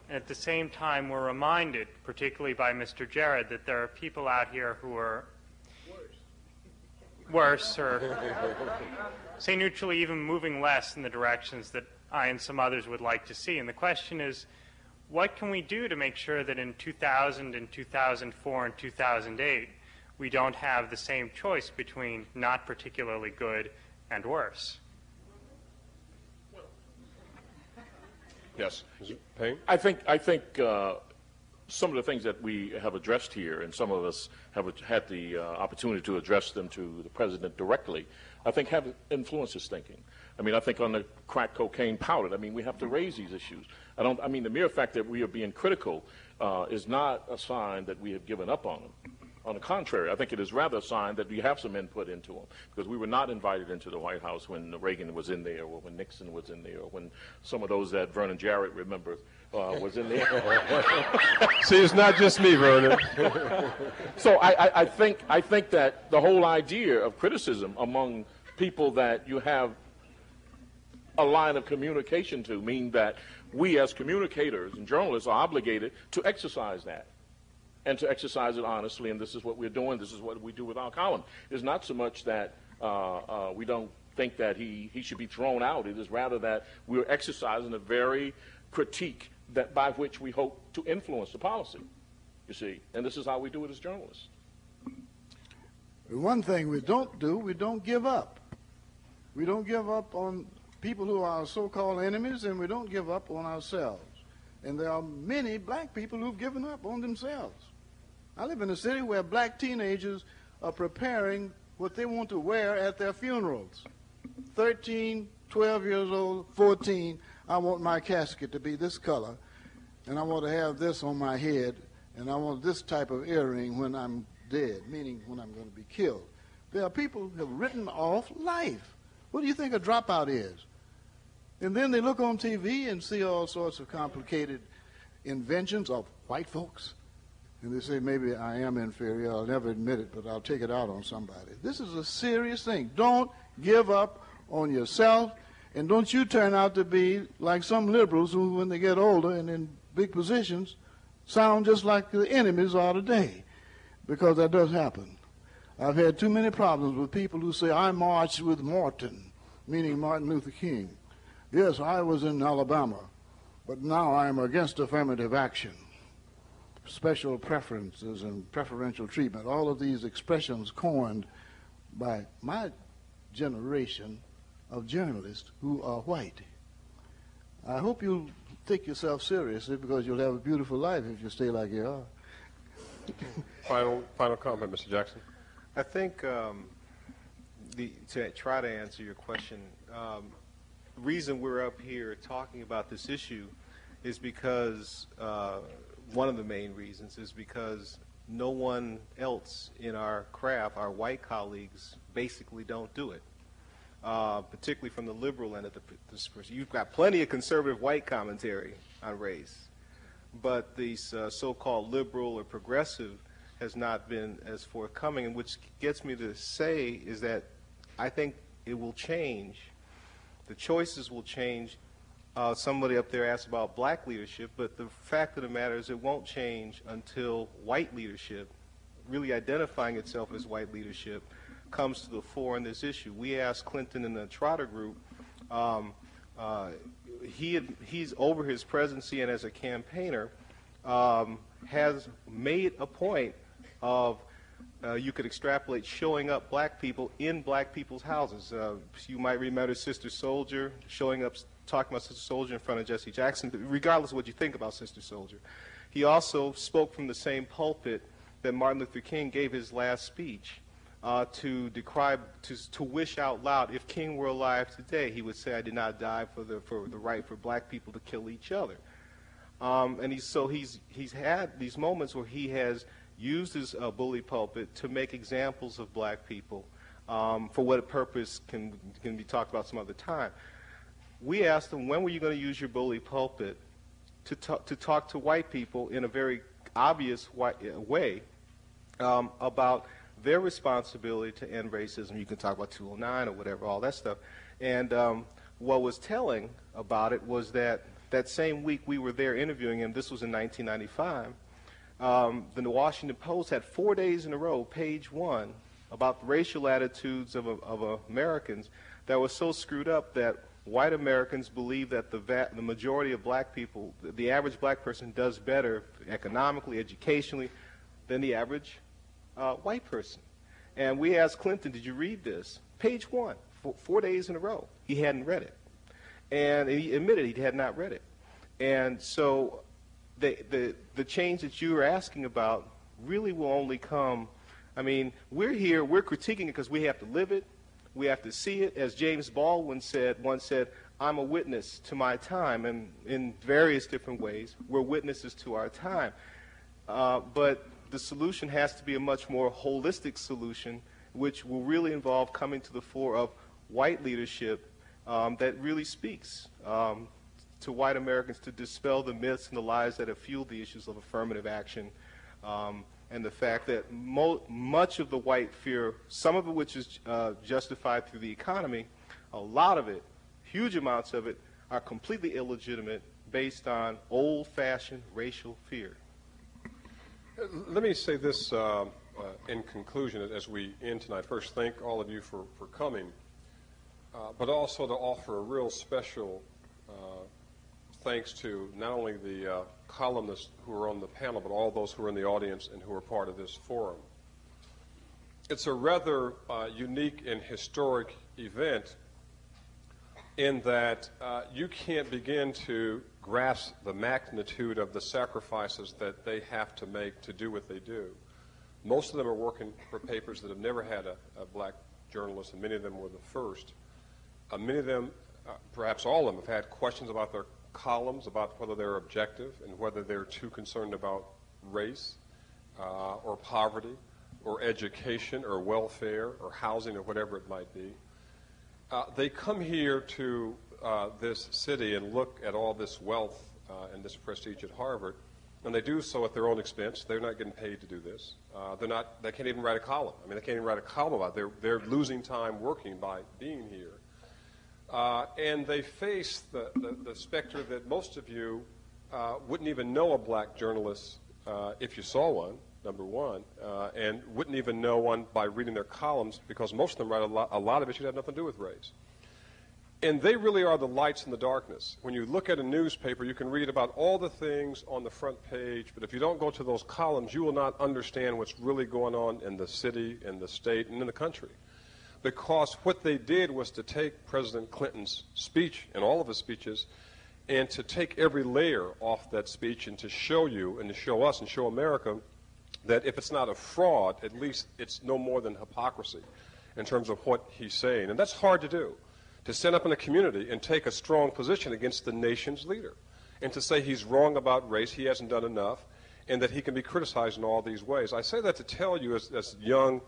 And at the same time, we're reminded, particularly by Mr. Jarrett, that there are people out here who are worse or, say neutrally, even moving less in the directions that I and some others would like to see. And the question is, what can we do to make sure that in 2000 and 2004 and 2008, we don't have the same choice between not particularly good and worse? Yes. Payne? I think some of the things that we have addressed here, and some of us have had the opportunity to address them to the president directly, I think have influenced his thinking. I mean, I think on the crack cocaine powder, I mean, we have to raise these issues. I mean, the mere fact that we are being critical is not a sign that we have given up on them. On the contrary, I think it is rather a sign that we have some input into them, because we were not invited into the White House when Reagan was in there, or when Nixon was in there, or when some of those that Vernon Jarrett remembers was in there. See, it's not just me, Vernon. So I think that the whole idea of criticism among people that you have a line of communication to mean that we as communicators and journalists are obligated to exercise that, and to exercise it honestly, and this is what we're doing, this is what we do with our column. It's not so much that we don't think that he should be thrown out. It is rather that we're exercising a very critique that by which we hope to influence the policy, you see. And this is how we do it as journalists. One thing we don't do, we don't give up. We don't give up on people who are our so-called enemies, and we don't give up on ourselves. And there are many black people who've given up on themselves. I live in a city where black teenagers are preparing what they want to wear at their funerals. 13, 12 years old, 14, I want my casket to be this color, and I want to have this on my head, and I want this type of earring when I'm dead, meaning when I'm going to be killed. There are people who have written off life. What do you think a dropout is? And then they look on TV and see all sorts of complicated inventions of white folks. And they say, maybe I am inferior. I'll never admit it, but I'll take it out on somebody. This is a serious thing. Don't give up on yourself, and don't you turn out to be like some liberals who, when they get older and in big positions, sound just like the enemies are today, because that does happen. I've had too many problems with people who say, I marched with Martin, meaning Martin Luther King. Yes, I was in Alabama, but now I am against affirmative action, special preferences and preferential treatment, all of these expressions coined by my generation of journalists who are white. I hope you'll take yourself seriously, because you'll have a beautiful life if you stay like you are. Final comment, Mr. Jackson. I think to try to answer your question, the reason we're up here talking about this issue is because one of the main reasons is because no one else in our craft, our white colleagues, basically don't do it. Particularly from the liberal end of the discussion. You've got plenty of conservative white commentary on race, but the so-called liberal or progressive has not been as forthcoming, and which gets me to say is that I think it will change. The choices will change. Somebody up there asked about black leadership, but the fact of the matter is it won't change until white leadership, really identifying itself as white leadership, comes to the fore in this issue. We asked Clinton in the Trotter Group, he's over his presidency and as a campaigner has made a point of you could extrapolate showing up black people in black people's houses. You might remember Sister Soldier showing up, talking about Sister Soldier in front of Jesse Jackson, regardless of what you think about Sister Soldier. He also spoke from the same pulpit that Martin Luther King gave his last speech to wish out loud, if King were alive today, he would say, I did not die for the right for black people to kill each other. And he's had these moments where he has used his bully pulpit to make examples of black people for what purpose can be talked about some other time. We asked him, when were you going to use your bully pulpit to talk to white people in a very obvious way about their responsibility to end racism? You can talk about 209 or whatever, all that stuff. And what was telling about it was that same week we were there interviewing him, this was in 1995, the Washington Post had 4 days in a row, page one, about the racial attitudes of Americans that was so screwed up that white Americans believe that the majority of black people, the average black person does better economically, educationally, than the average white person. And we asked Clinton, did you read this? Page one, 4 days in a row. He hadn't read it. And he admitted he had not read it. And so the change that you were asking about really will only come, I mean, we're here, we're critiquing it because we have to live it, we have to see it. As James Baldwin once said, I'm a witness to my time, and in various different ways, we're witnesses to our time. But the solution has to be a much more holistic solution, which will really involve coming to the fore of white leadership that really speaks to white Americans to dispel the myths and the lies that have fueled the issues of affirmative action, and the fact that much of the white fear, some of it which is justified through the economy, a lot of it, huge amounts of it, are completely illegitimate based on old-fashioned racial fear. Let me say this in conclusion as we end tonight. First, thank all of you for coming, but also to offer a real special thanks to not only the columnists who are on the panel, but all those who are in the audience and who are part of this forum. It's a rather unique and historic event in that you can't begin to grasp the magnitude of the sacrifices that they have to make to do what they do. Most of them are working for papers that have never had a black journalist, and many of them were the first. Many of them, perhaps all of them, have had questions about their columns, about whether they're objective and whether they're too concerned about race or poverty or education or welfare or housing or whatever it might be. They come here to this city and look at all this wealth and this prestige at Harvard, and they do so at their own expense. They're not getting paid to do this. They can't even write a column. I mean, they can't even write a column about it. They're losing time working by being here. And they face the specter that most of you wouldn't even know a black journalist if you saw one, number one, and wouldn't even know one by reading their columns, because most of them write a lot of issues that have nothing to do with race. And they really are the lights in the darkness. When you look at a newspaper, you can read about all the things on the front page, but if you don't go to those columns, you will not understand what's really going on in the city, in the state, and in the country. Because what they did was to take President Clinton's speech and all of his speeches and to take every layer off that speech and to show you and to show us and show America that if it's not a fraud, at least it's no more than hypocrisy in terms of what he's saying. And that's hard to do, to stand up in a community and take a strong position against the nation's leader and to say he's wrong about race, he hasn't done enough, and that he can be criticized in all these ways. I say that to tell you as young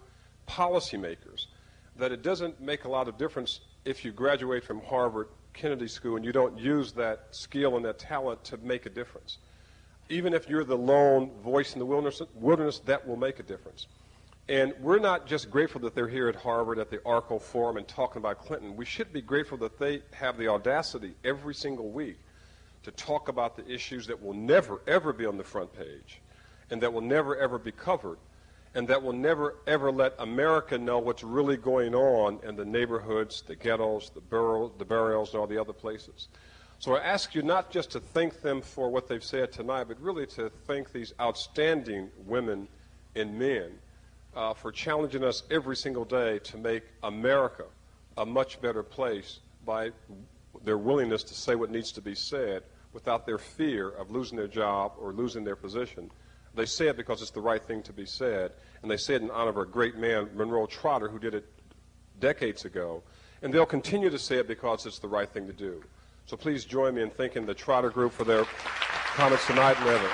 policymakers that it doesn't make a lot of difference if you graduate from Harvard Kennedy School and you don't use that skill and that talent to make a difference. Even if you're the lone voice in the wilderness, that will make a difference. And we're not just grateful that they're here at Harvard at the ARCO Forum and talking about Clinton. We should be grateful that they have the audacity every single week to talk about the issues that will never, ever be on the front page and that will never, ever be covered and that will never, ever let America know what's really going on in the neighborhoods, the ghettos, the burials, and all the other places. So I ask you not just to thank them for what they've said tonight, but really to thank these outstanding women and men for challenging us every single day to make America a much better place by their willingness to say what needs to be said without their fear of losing their job or losing their position. They say it because it's the right thing to be said, and they say it in honor of a great man, Monroe Trotter, who did it decades ago, and they'll continue to say it because it's the right thing to do. So please join me in thanking the Trotter Group for their comments tonight and ever.